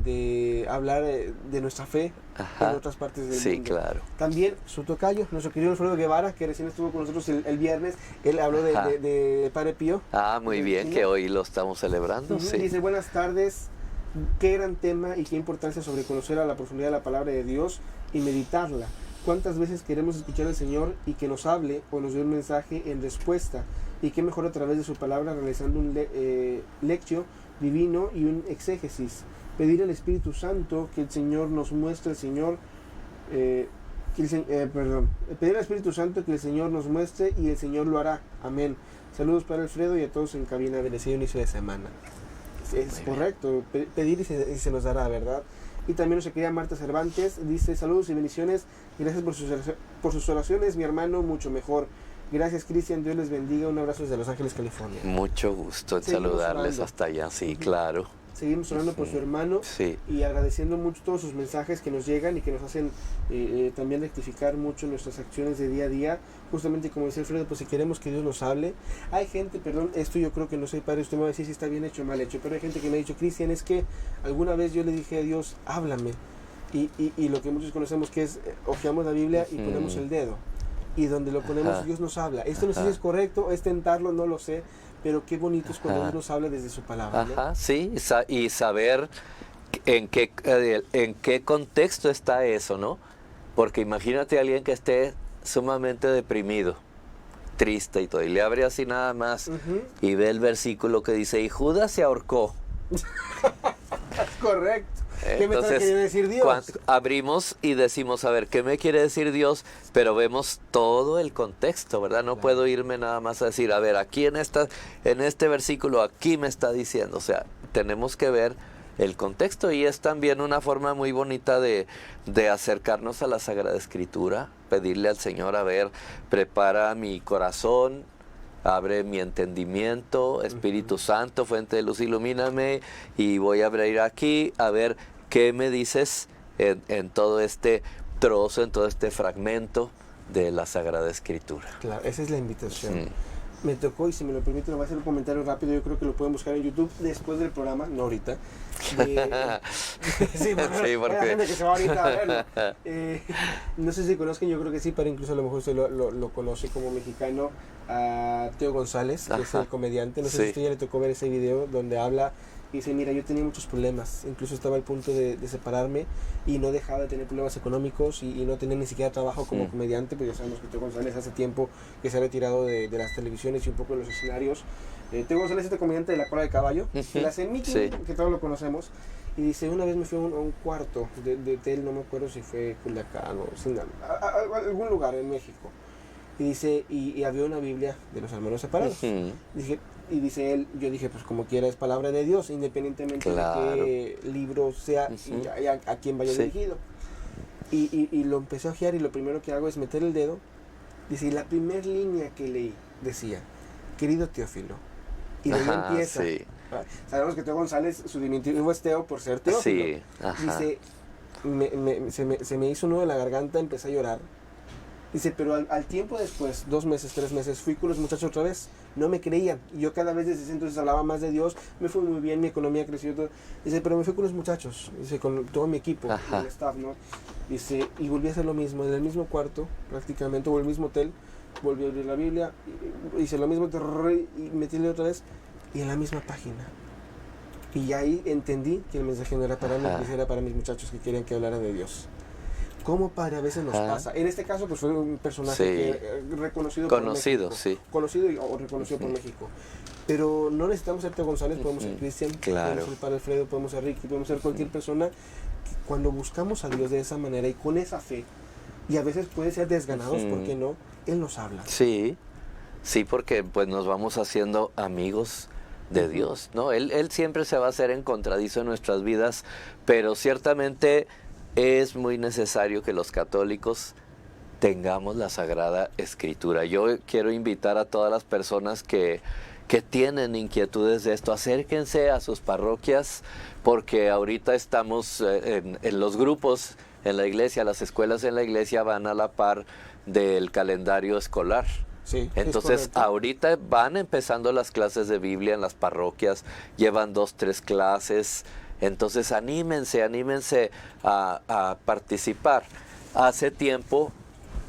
de hablar de nuestra fe en otras partes del mundo. Claro. También su tocayo, nuestro querido Alfredo Guevara, que recién estuvo con nosotros el viernes, él habló de Padre Pío. Muy bien, que hoy lo estamos celebrando. Dice, buenas tardes, qué gran tema y qué importancia sobre conocer a la profundidad de la palabra de Dios y meditarla. ¿Cuántas veces queremos escuchar al Señor y que nos hable o nos dé un mensaje en respuesta? Y qué mejor a través de su palabra, realizando un lectio divino y un exégesis. Pedir al Espíritu Santo que el Señor nos muestre, pedir al Espíritu Santo que el Señor nos muestre y el Señor lo hará. Amén. Saludos para Alfredo y a todos en cabina. Bendecido inicio de semana. Es correcto, pedir y se nos dará, ¿verdad? Y también nuestra querida Marta Cervantes dice, saludos y bendiciones, gracias por sus oraciones, mi hermano, mucho mejor. Gracias, Cristian, Dios les bendiga, un abrazo desde Los Ángeles, California. Mucho gusto en saludarles hasta allá, claro. seguimos orando por su hermano Sí. y agradeciendo mucho todos sus mensajes que nos llegan y que nos hacen también rectificar mucho nuestras acciones de día a día. Justamente como dice Alfredo, pues si queremos que Dios nos hable. Hay gente, perdón, esto yo creo que no sé, padre, usted me va a decir si está bien hecho o mal hecho, pero hay gente que me ha dicho, Cristian, es que alguna vez yo le dije a Dios, háblame. Y lo que muchos conocemos que es, hojeamos la Biblia y ponemos el dedo. Y donde lo ponemos, Ajá. Dios nos habla. Esto no sé si es correcto, es tentarlo, no lo sé, pero qué bonito es cuando Dios nos habla desde su palabra, ¿no? Ajá, sí, y saber en qué contexto está eso, ¿no? Porque imagínate a alguien que esté sumamente deprimido, triste y todo, y le abre así nada más Ujú. y ve el versículo que dice, y Judas se ahorcó. Correcto. ¿Qué me está queriendo decir Dios? Abrimos y decimos, a ver, ¿qué me quiere decir Dios? Pero vemos todo el contexto, ¿verdad? No puedo irme nada más a decir, a ver, aquí en este versículo, aquí me está diciendo. O sea, tenemos que ver el contexto y es también una forma muy bonita de acercarnos a la Sagrada Escritura, pedirle al Señor, a ver, prepara mi corazón, abre mi entendimiento, Espíritu Santo, fuente de luz, ilumíname, y voy a abrir aquí a ver qué me dices en todo este trozo, en todo este fragmento de la Sagrada Escritura. Claro, esa es la invitación. Me tocó, y si me lo permite, lo voy a hacer un comentario rápido. Yo creo que lo pueden buscar en YouTube después del programa, no ahorita. Sí, porque Sí, porque- hay gente que se va ahorita a verlo. No sé si conozcan, yo creo que sí, pero incluso a lo mejor usted lo conoce como mexicano, a Teo González, que es Ajá. el comediante. No sé Sí. si usted ya le tocó ver ese video donde habla y dice, mira, yo tenía muchos problemas, incluso estaba al punto de separarme y no dejaba de tener problemas económicos y no tenía ni siquiera trabajo como comediante, pues ya sabemos que Teo González hace tiempo que se ha retirado de las televisiones y un poco de los escenarios. Teo González es este comediante de La Cola de Caballo, que le hace Mickey, Sí. que todos lo conocemos, y dice, una vez me fui a un cuarto de hotel, no me acuerdo si fue Culiacán o a algún lugar en México, y dice, y había una Biblia de los hermanos separados. Ujú. Y dice él, yo dije, pues como quiera es palabra de Dios, independientemente Claro. de qué libro sea Ujú. y a quién vaya Sí. dirigido. Y lo empecé a ojear y lo primero que hago es meter el dedo. Dice, y la primera línea que leí decía, querido Teófilo. Y de ahí Ajá, empieza. sí. Sabemos que Teo González, su diminutivo es Teo por ser Teófilo. Sí, ajá. Dice, se me hizo un nudo en la garganta, empecé a llorar. Dice, pero al tiempo después, 2 meses, 3 meses, fui con los muchachos otra vez. No me creían. Y yo cada vez desde ese entonces hablaba más de Dios. Me fue muy bien, mi economía creció. Todo. Dice, pero me fui con los muchachos. Dice, con todo mi equipo, Ajá. el staff, ¿no? Dice, y volví a hacer lo mismo. En el mismo cuarto, prácticamente, o el mismo hotel. Volví a abrir la Biblia. Hice lo mismo, y metí otra vez. Y en la misma página. Y ahí entendí que el mensaje no era para mí, Ajá. que era para mis muchachos que querían que hablara de Dios. ¿Cómo, padre, a veces nos Ajá. pasa? En este caso, pues fue un personaje Sí. que, reconocido Conocido, por México. sí. Conocido o reconocido por México. Pero no necesitamos ser Teo González, podemos ser Cristian, Claro. podemos ser Padre Alfredo, podemos ser Ricky, podemos ser cualquier persona. Que cuando buscamos a Dios de esa manera y con esa fe, y a veces puede ser desganados, ¿por qué no? Él nos habla. Sí, sí, porque pues nos vamos haciendo amigos de Dios, ¿no? Él siempre se va a hacer encontradizo en nuestras vidas, pero ciertamente es muy necesario que los católicos tengamos la Sagrada Escritura. Yo quiero invitar a todas las personas que tienen inquietudes de esto, acérquense a sus parroquias, porque ahorita estamos en los grupos en la iglesia, las escuelas en la iglesia van a la par del calendario escolar. Sí, Entonces, es correcto. ahorita van empezando las clases de Biblia en las parroquias, llevan 2, 3 clases. Entonces, anímense a participar. Hace tiempo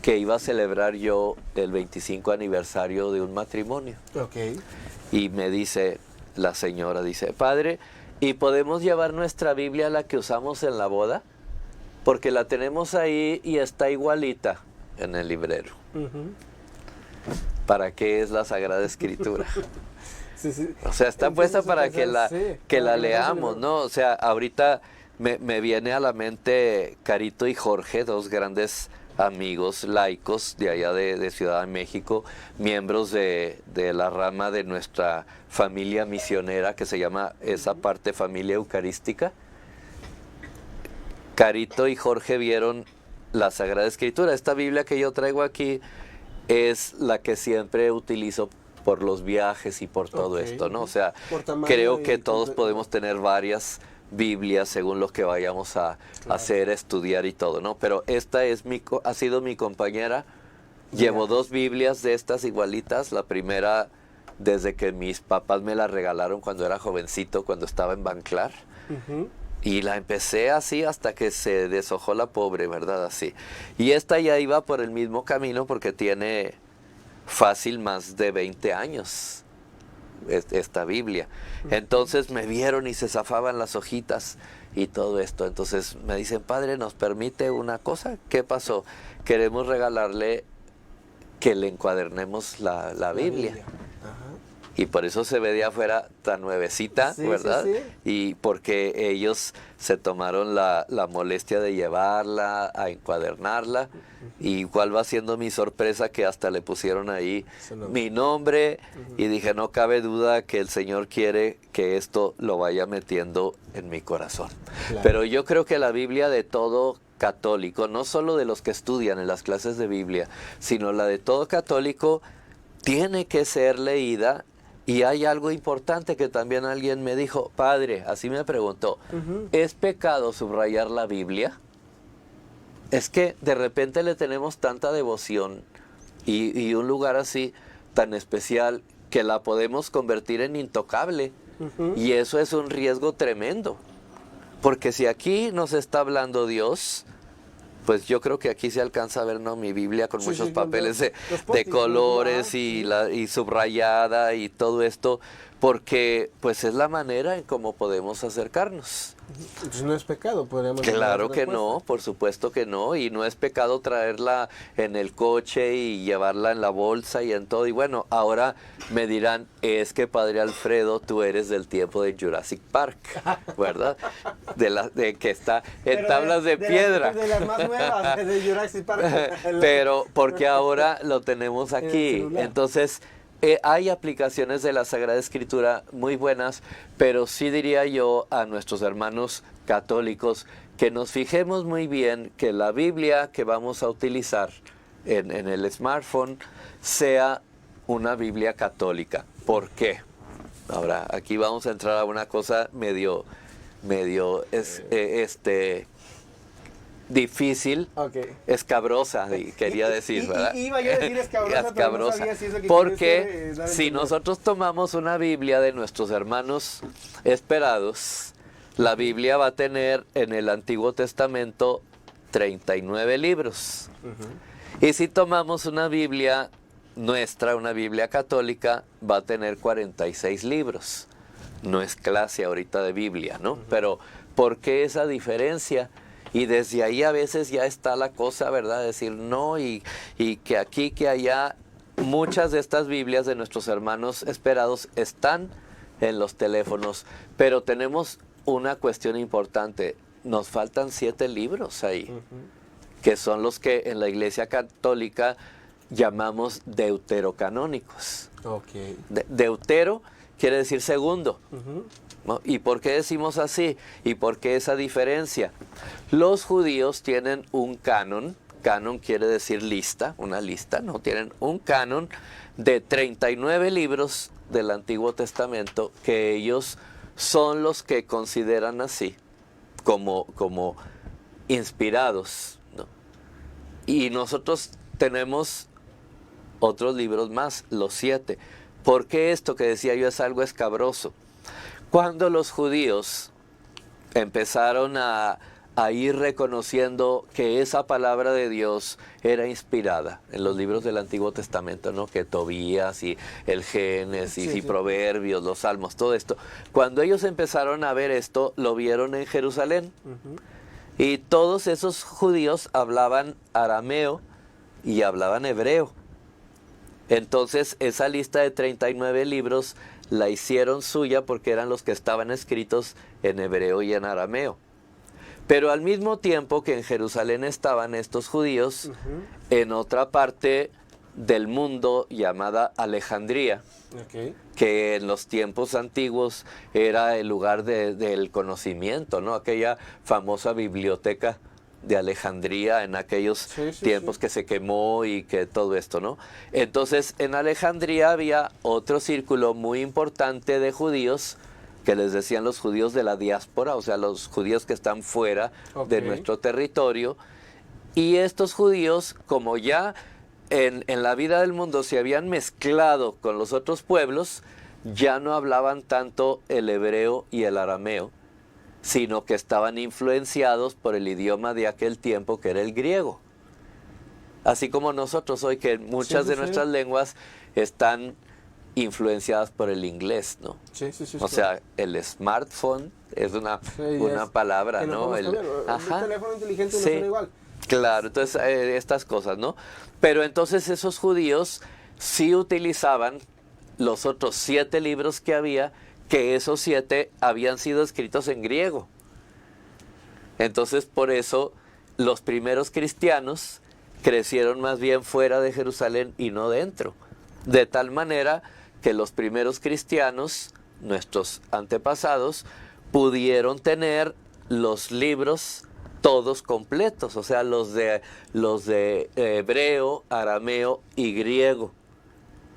que iba a celebrar yo el 25 aniversario de un matrimonio. Ok. Y me dice, la señora dice, padre, ¿y podemos llevar nuestra Biblia, la que usamos en la boda? Porque la tenemos ahí y está igualita en el librero. Ujú. ¿Para qué es la Sagrada Escritura? Sí, sí. O sea, está Empiezas puesta a para que pensar, la, sí, que para la que la veas en leamos, el- ¿no? O sea, ahorita me viene a la mente Carito y Jorge, 2 grandes amigos laicos de allá de Ciudad de México, miembros de la rama de nuestra familia misionera que se llama esa parte familia eucarística. Carito y Jorge vieron la Sagrada Escritura. Esta Biblia que yo traigo aquí es la que siempre utilizo por los viajes y por todo Ok. esto, ¿no? O sea, Por tamaño creo y que todos todo. podemos tener varias Biblias según lo que vayamos a hacer, estudiar y todo, ¿no? Pero esta es ha sido mi compañera. Llevo 2 Biblias de estas igualitas. La primera desde que mis papás me la regalaron cuando era jovencito, cuando estaba en Banclar. Ujú. Y la empecé así hasta que se deshojó la pobre, ¿verdad? Así. Y esta ya iba por el mismo camino porque tiene fácil más de 20 años esta Biblia. Entonces me vieron y se zafaban las hojitas y todo esto. Entonces me dicen, padre, ¿nos permite una cosa? ¿Qué pasó? Queremos regalarle que le encuadernemos la Biblia. Ajá. Y por eso se ve de afuera tan nuevecita, Sí, ¿verdad? sí, sí. Y porque ellos se tomaron la molestia de llevarla, a encuadernarla. Y cuál va siendo mi sorpresa que hasta le pusieron ahí Su nombre. mi nombre. Y dije, no cabe duda que el Señor quiere que esto lo vaya metiendo en mi corazón. Claro. Pero yo creo que la Biblia de todo católico, no solo de los que estudian en las clases de Biblia, sino la de todo católico, tiene que ser leída. Y hay algo importante que también alguien me dijo, padre, así me preguntó, ¿es pecado subrayar la Biblia? Es que de repente le tenemos tanta devoción y un lugar así tan especial que la podemos convertir en intocable. Y eso es un riesgo tremendo. Porque si aquí nos está hablando Dios, pues yo creo que aquí se alcanza a ver, ¿no? Mi Biblia con Sí, muchos sí, con papeles los de post-its, colores ¿no? y subrayada y todo esto, porque pues es la manera en cómo podemos acercarnos. Entonces no es pecado, podríamos decir. Claro la que respuesta. no, por supuesto que no, y no es pecado traerla en el coche y llevarla en la bolsa y en todo. Y bueno, ahora me dirán, es que Padre Alfredo, tú eres del tiempo de Jurassic Park, ¿verdad? De que está en Pero tablas de piedra. De las más nuevas, de Jurassic Park. Pero porque ahora lo tenemos En el aquí. celular. Entonces, hay aplicaciones de la Sagrada Escritura muy buenas, pero sí diría yo a nuestros hermanos católicos que nos fijemos muy bien que la Biblia que vamos a utilizar en el smartphone sea una Biblia católica. ¿Por qué? Ahora, aquí vamos a entrar a una cosa medio difícil, Ok. escabrosa, quería decir, ¿verdad? Iba yo a decir escabrosa, pero no Escabrosa. sabía si eso que Porque quieres, dar a si entender. nosotros tomamos una Biblia de nuestros hermanos esperados, la Biblia va a tener en el Antiguo Testamento 39 libros. Y si tomamos una Biblia nuestra, una Biblia católica, va a tener 46 libros. No es clase ahorita de Biblia, ¿no? Pero ¿por qué esa diferencia? Y desde ahí a veces ya está la cosa, ¿verdad? Decir no y que aquí, que allá, muchas de estas Biblias de nuestros hermanos esperados están en los teléfonos, pero tenemos una cuestión importante. Nos faltan 7 libros ahí, que son los que en la Iglesia Católica llamamos deuterocanónicos. Ok. Deutero quiere decir segundo. ¿No? ¿Y por qué decimos así? ¿Y por qué esa diferencia? Los judíos tienen un canon. Canon quiere decir lista, una lista, ¿no? Tienen un canon de 39 libros del Antiguo Testamento que ellos son los que consideran así, como inspirados, ¿no? Y nosotros tenemos otros libros más, los 7. ¿Por qué esto que decía yo es algo escabroso? Cuando los judíos empezaron a ir reconociendo que esa palabra de Dios era inspirada en los libros del Antiguo Testamento, ¿no? Que Tobías y el Génesis y Proverbios, los Salmos, todo esto. Cuando ellos empezaron a ver esto, lo vieron en Jerusalén. Y todos esos judíos hablaban arameo y hablaban hebreo. Entonces esa lista de 39 libros la hicieron suya porque eran los que estaban escritos en hebreo y en arameo. Pero al mismo tiempo que en Jerusalén estaban estos judíos, en otra parte del mundo llamada Alejandría, que en los tiempos antiguos era el lugar del conocimiento, ¿no? Aquella famosa biblioteca de Alejandría en aquellos tiempos que se quemó y que todo esto, ¿no? Entonces, en Alejandría había otro círculo muy importante de judíos, que les decían los judíos de la diáspora, o sea, los judíos que están fuera de nuestro territorio. Y estos judíos, como ya en la vida del mundo se habían mezclado con los otros pueblos, ya no hablaban tanto el hebreo y el arameo, sino que estaban influenciados por el idioma de aquel tiempo, que era el griego. Así como nosotros hoy, que muchas de nuestras lenguas están influenciadas por el inglés, ¿no? O sea, el smartphone es una palabra, ¿no? El teléfono inteligente no suena igual. Claro, entonces estas cosas, ¿no? Pero entonces esos judíos sí utilizaban los otros 7 libros que había, que esos 7 habían sido escritos en griego. Entonces, por eso, los primeros cristianos crecieron más bien fuera de Jerusalén y no dentro. De tal manera que los primeros cristianos, nuestros antepasados, pudieron tener los libros todos completos, o sea, los de hebreo, arameo y griego.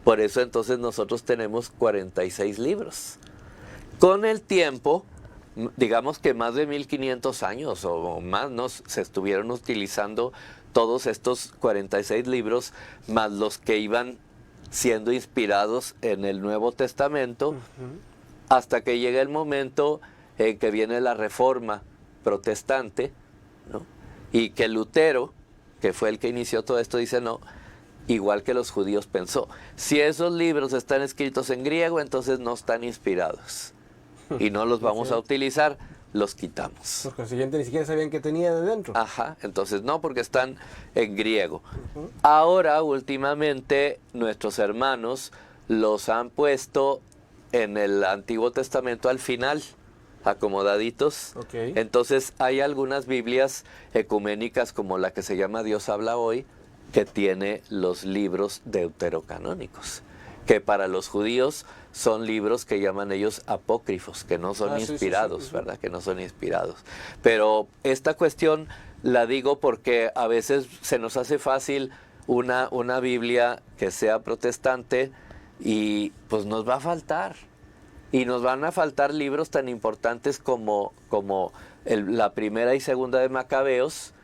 Por eso entonces nosotros tenemos 46 libros. Con el tiempo, digamos que más de 1500 años o más, ¿no?, se estuvieron utilizando todos estos 46 libros, más los que iban siendo inspirados en el Nuevo Testamento, hasta que llega el momento en que viene la Reforma protestante, ¿no? Y que Lutero, que fue el que inició todo esto, dice no, igual que los judíos pensó, si esos libros están escritos en griego, entonces no están inspirados y no los vamos a utilizar, los quitamos. Por consiguiente, ni siquiera sabían qué tenía de dentro. Ajá, entonces no, porque están en griego. Ahora, últimamente, nuestros hermanos los han puesto en el Antiguo Testamento al final, acomodaditos. Entonces hay algunas Biblias ecuménicas, como la que se llama Dios habla hoy, que tiene los libros deuterocanónicos, que para los judíos son libros que llaman ellos apócrifos, que no son inspirados, ¿verdad? Que no son inspirados. Pero esta cuestión la digo porque a veces se nos hace fácil una Biblia que sea protestante y pues nos va a faltar. Y nos van a faltar libros tan importantes como la primera y segunda de Macabeos,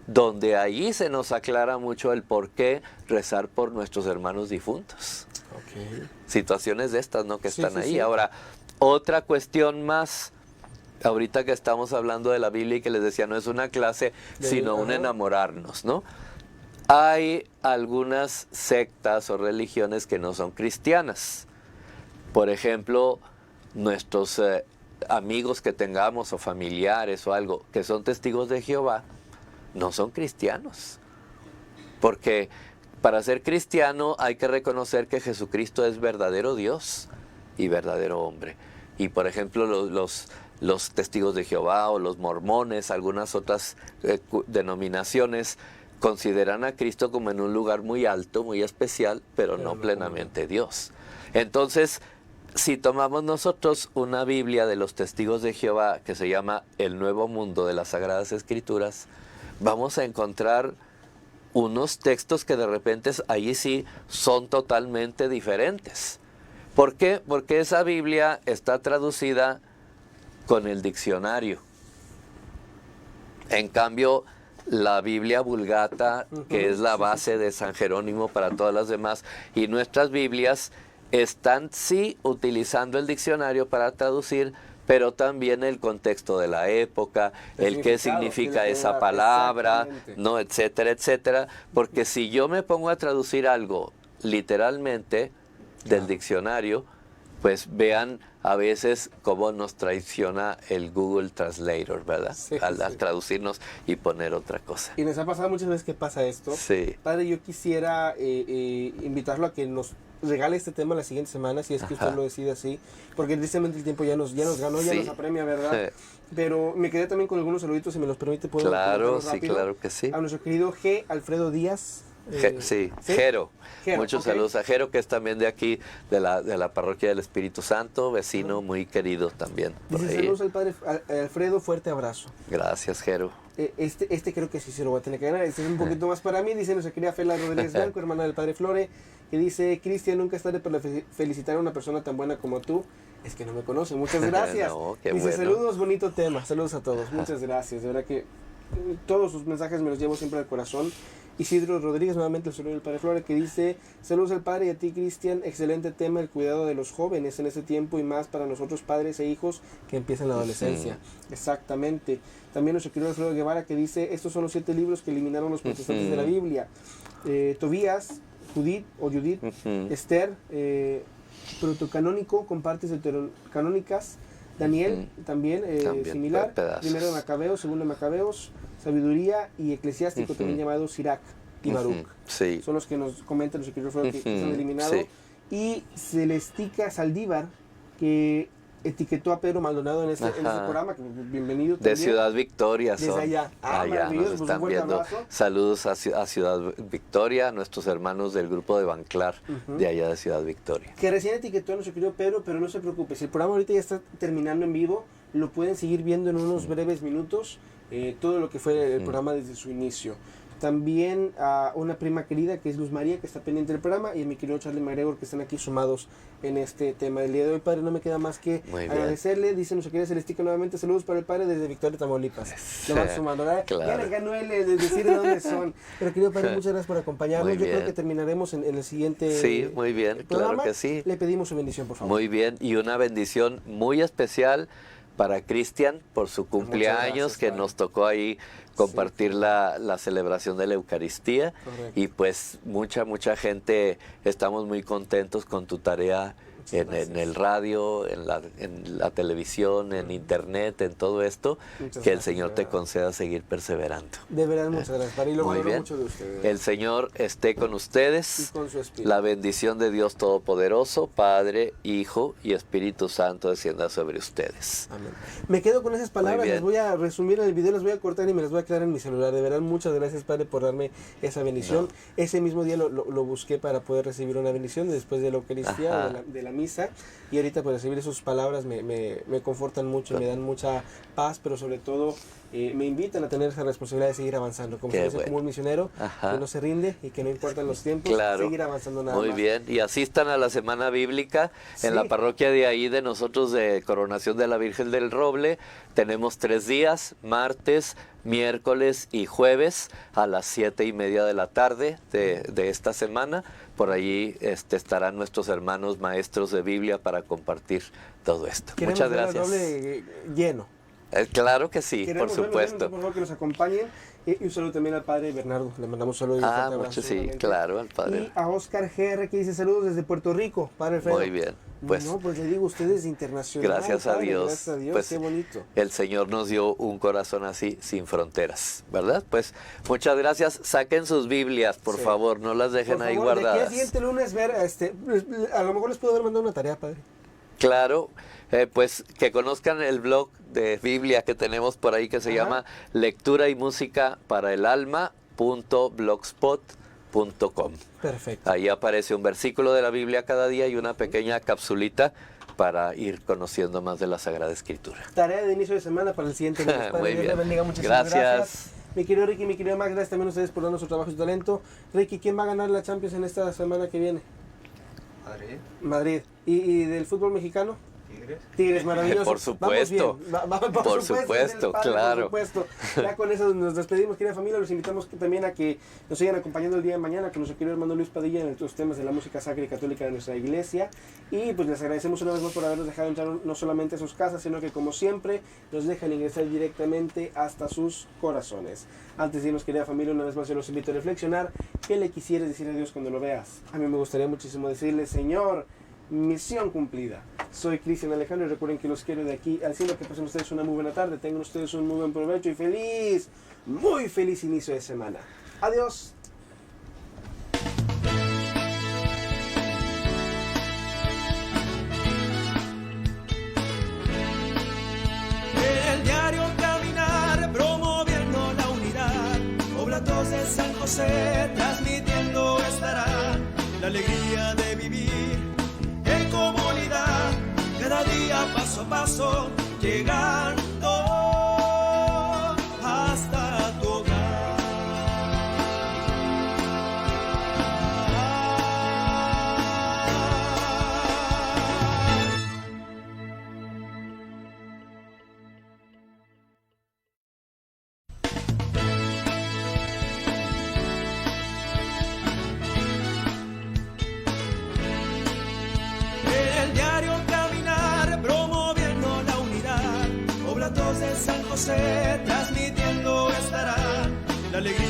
donde allí se nos aclara mucho el por qué rezar por nuestros hermanos difuntos. Situaciones de estas, ¿no?, que están ahí. Ahora, otra cuestión más, ahorita que estamos hablando de la Biblia y que les decía, no es una clase, sino un enamorarnos, ¿no? Hay algunas sectas o religiones que no son cristianas. Por ejemplo, nuestros amigos que tengamos o familiares o algo que son testigos de Jehová no son cristianos, porque para ser cristiano hay que reconocer que Jesucristo es verdadero Dios y verdadero hombre. Y por ejemplo los testigos de Jehová o los mormones, algunas otras denominaciones consideran a Cristo como en un lugar muy alto, muy especial, pero no plenamente Dios. Entonces, si tomamos nosotros una Biblia de los testigos de Jehová que se llama El Nuevo Mundo de las Sagradas Escrituras, vamos a encontrar unos textos que de repente ahí sí son totalmente diferentes. ¿Por qué? Porque esa Biblia está traducida con el diccionario. En cambio, la Biblia Vulgata, que es la base de San Jerónimo para todas las demás, y nuestras Biblias están sí utilizando el diccionario para traducir, pero también el contexto de la época, el qué significa esa palabra, ¿no?, etcétera, etcétera. Porque si yo me pongo a traducir algo literalmente del diccionario, pues vean a veces cómo nos traiciona el Google Translator, ¿verdad? Al traducirnos y poner otra cosa. Y nos ha pasado muchas veces que pasa esto. Padre, yo quisiera invitarlo a que nos regale este tema la siguiente semana, si es que usted lo decide así, porque tristemente el tiempo ya nos ganó, ya nos apremia, ¿verdad? Pero me quedé también con algunos saluditos, si me los permite, ¿puedo? Claro, sí, claro que sí. A nuestro querido G. Alfredo Díaz, Sí, ¿sí? Jero. Jero, Muchos ok. saludos a Jero, que es también de aquí, de la parroquia del Espíritu Santo, vecino muy querido también. Por Dice ahí. saludos al padre Alfredo, fuerte abrazo. Gracias, Jero. Este creo que sí se lo voy a tener que ganar. Este es un poquito más para mí. Dice nuestra querida Fela Rodríguez Blanco, hermana del padre Flore, que dice: Cristian, nunca es tarde para felicitar a una persona tan buena como tú. Es que no me conoce. Muchas gracias. No, qué dice: bueno. saludos, bonito tema. Saludos a todos. Muchas gracias. De verdad que todos sus mensajes me los llevo siempre al corazón. Isidro Rodríguez, nuevamente el saludo del padre Flore, que dice: saludos al padre y a ti, Cristian, excelente tema, el cuidado de los jóvenes en este tiempo y más para nosotros padres e hijos que empiezan la adolescencia. Exactamente. También nuestro querido Alfredo Guevara, que dice: estos son los 7 libros que eliminaron los protestantes de la Biblia. Tobías, Judith, Esther, protocanónico con partes deuterocanónicas, Daniel también, similar, pedazos. primero de Macabeos, segundo de Macabeos, sabiduría y eclesiástico, también llamado Sirac y Baruch. Sí. Son los que nos comentan los queridos que están eliminados. Sí. Y Celestica Saldívar, que etiquetó a Pedro Maldonado en este programa, que bienvenido De también. Ciudad Victoria son. Desde allá. Allá Maravilloso, nos pues un están fuerte viendo. abrazo. Saludos a Ciudad Victoria, nuestros hermanos del grupo de Banclar, de allá de Ciudad Victoria. Que recién etiquetó a nuestro querido Pedro, pero no se preocupe, si el programa ahorita ya está terminando en vivo, lo pueden seguir viendo en unos breves minutos, todo lo que fue el programa desde su inicio. También a una prima querida que es Luz María, que está pendiente del programa, y a mi querido Charlie McGregor, que están aquí sumados en este tema del día de hoy. Padre, no me queda más que agradecerle. Dice nuestra querida Celestica nuevamente: saludos para el padre desde Victoria, Tamaulipas. Lo van sumando, ¿verdad? Claro. Ya les ganó él de decir de dónde son. Pero querido padre, muchas gracias por acompañarnos. Muy Yo creo bien. que terminaremos en el siguiente Sí, muy bien, programa. claro que sí. Le pedimos su bendición, por favor. Muy bien, y una bendición muy especial para Cristian por su cumpleaños, gracias, que padre. nos tocó ahí compartir la celebración de la Eucaristía. Correcto. Y pues mucha gente, estamos muy contentos con tu tarea en el radio, en la televisión, en internet, en todo esto. Muchas Que el gracias, Señor de te verdad. conceda seguir perseverando. De verdad, muchas gracias, padre. Y lo Muy valoro bien. mucho de ustedes. El Señor esté con Y ustedes. con su espíritu. La bendición de Dios Todopoderoso, Padre, Hijo y Espíritu Santo descienda sobre ustedes. Amén. Me quedo con esas palabras, bien. las voy a resumir en el video, las voy a cortar y me las voy a quedar en mi celular. De verdad, muchas gracias, Padre, por darme esa bendición. Ese mismo día lo busqué para poder recibir una bendición después de la Eucaristía, Ajá. de la misa. Y ahorita pues recibir sus palabras me confortan mucho, me dan mucha paz, pero sobre todo me invitan a tener esa responsabilidad de seguir avanzando. Como Qué se dice, bueno. como un misionero, Ajá. que no se rinde y que no importan los tiempos, Claro. seguir avanzando nada Muy más. bien, y asistan a la Semana Bíblica en Sí. la parroquia de ahí de nosotros de Coronación de la Virgen del Roble. Tenemos 3 días, martes, miércoles y jueves a las 7:30 de la tarde de esta semana. Por allí estarán nuestros hermanos maestros de Biblia para compartir todo esto. Queremos Muchas ver al gracias. doble lleno. Claro que sí, Queremos por verlos, supuesto. por favor, que nos acompañen. Y un saludo también al padre Bernardo. Le mandamos un saludo y un fuerte abrazo, Mucho sí, seguramente. claro, al Y padre. a Oscar GR, que dice saludos desde Puerto Rico, padre Alfredo. Muy bien, pues no, pues le digo, usted es internacional. gracias a padre, Dios. Gracias a Dios, Pues, qué bonito. el Señor nos dio un corazón así, sin fronteras, ¿verdad? Pues muchas gracias. Saquen sus Biblias, por Sí. favor, no las dejen Por ahí favor, de aquí al guardadas. siguiente lunes ver, a lo mejor les puedo haber mandado una tarea, padre. Claro, pues que conozcan el blog de Biblia que tenemos por ahí que se Ajá. llama Lectura y Música para el Alma.blogspot.com. Perfecto. Ahí aparece un versículo de la Biblia cada día y una pequeña capsulita para ir conociendo más de la Sagrada Escritura. Tarea de inicio de semana para el siguiente lunes. Padre, Muy Dios le bien. bendiga, muchísimas Gracias. Mi querido Ricky, mi querido Max, gracias también a ustedes por darnos su trabajo y su talento. Ricky, ¿quién va a ganar la Champions en esta semana que viene? Madrid. ¿Y del fútbol mexicano? Tigres, maravilloso. Por supuesto. Vamos bien. Por supuesto, claro. Por supuesto. Ya con eso nos despedimos, querida familia. Los invitamos también a que nos sigan acompañando el día de mañana con nuestro querido hermano Luis Padilla en los temas de la música sacra y católica de nuestra iglesia. Y pues les agradecemos una vez más por habernos dejado entrar no solamente a sus casas, sino que como siempre nos dejan ingresar directamente hasta sus corazones. Antes de irnos, querida familia, una vez más yo los invito a reflexionar. ¿Qué le quisieras decir a Dios cuando lo veas? A mí me gustaría muchísimo decirle: Señor, misión cumplida. Soy Cristian Alejandro y recuerden que los quiero de aquí al cielo. Que pasen ustedes una muy buena tarde, tengan ustedes un muy buen provecho y muy feliz inicio de semana. Adiós. El diario caminar, promoviendo la unidad. Oblatos de San José, transmitiendo a paso, llegando hasta tu hogar. El diario Caminar, promoviendo la unidad, Oblatos de San José, transmitiendo estará la alegría.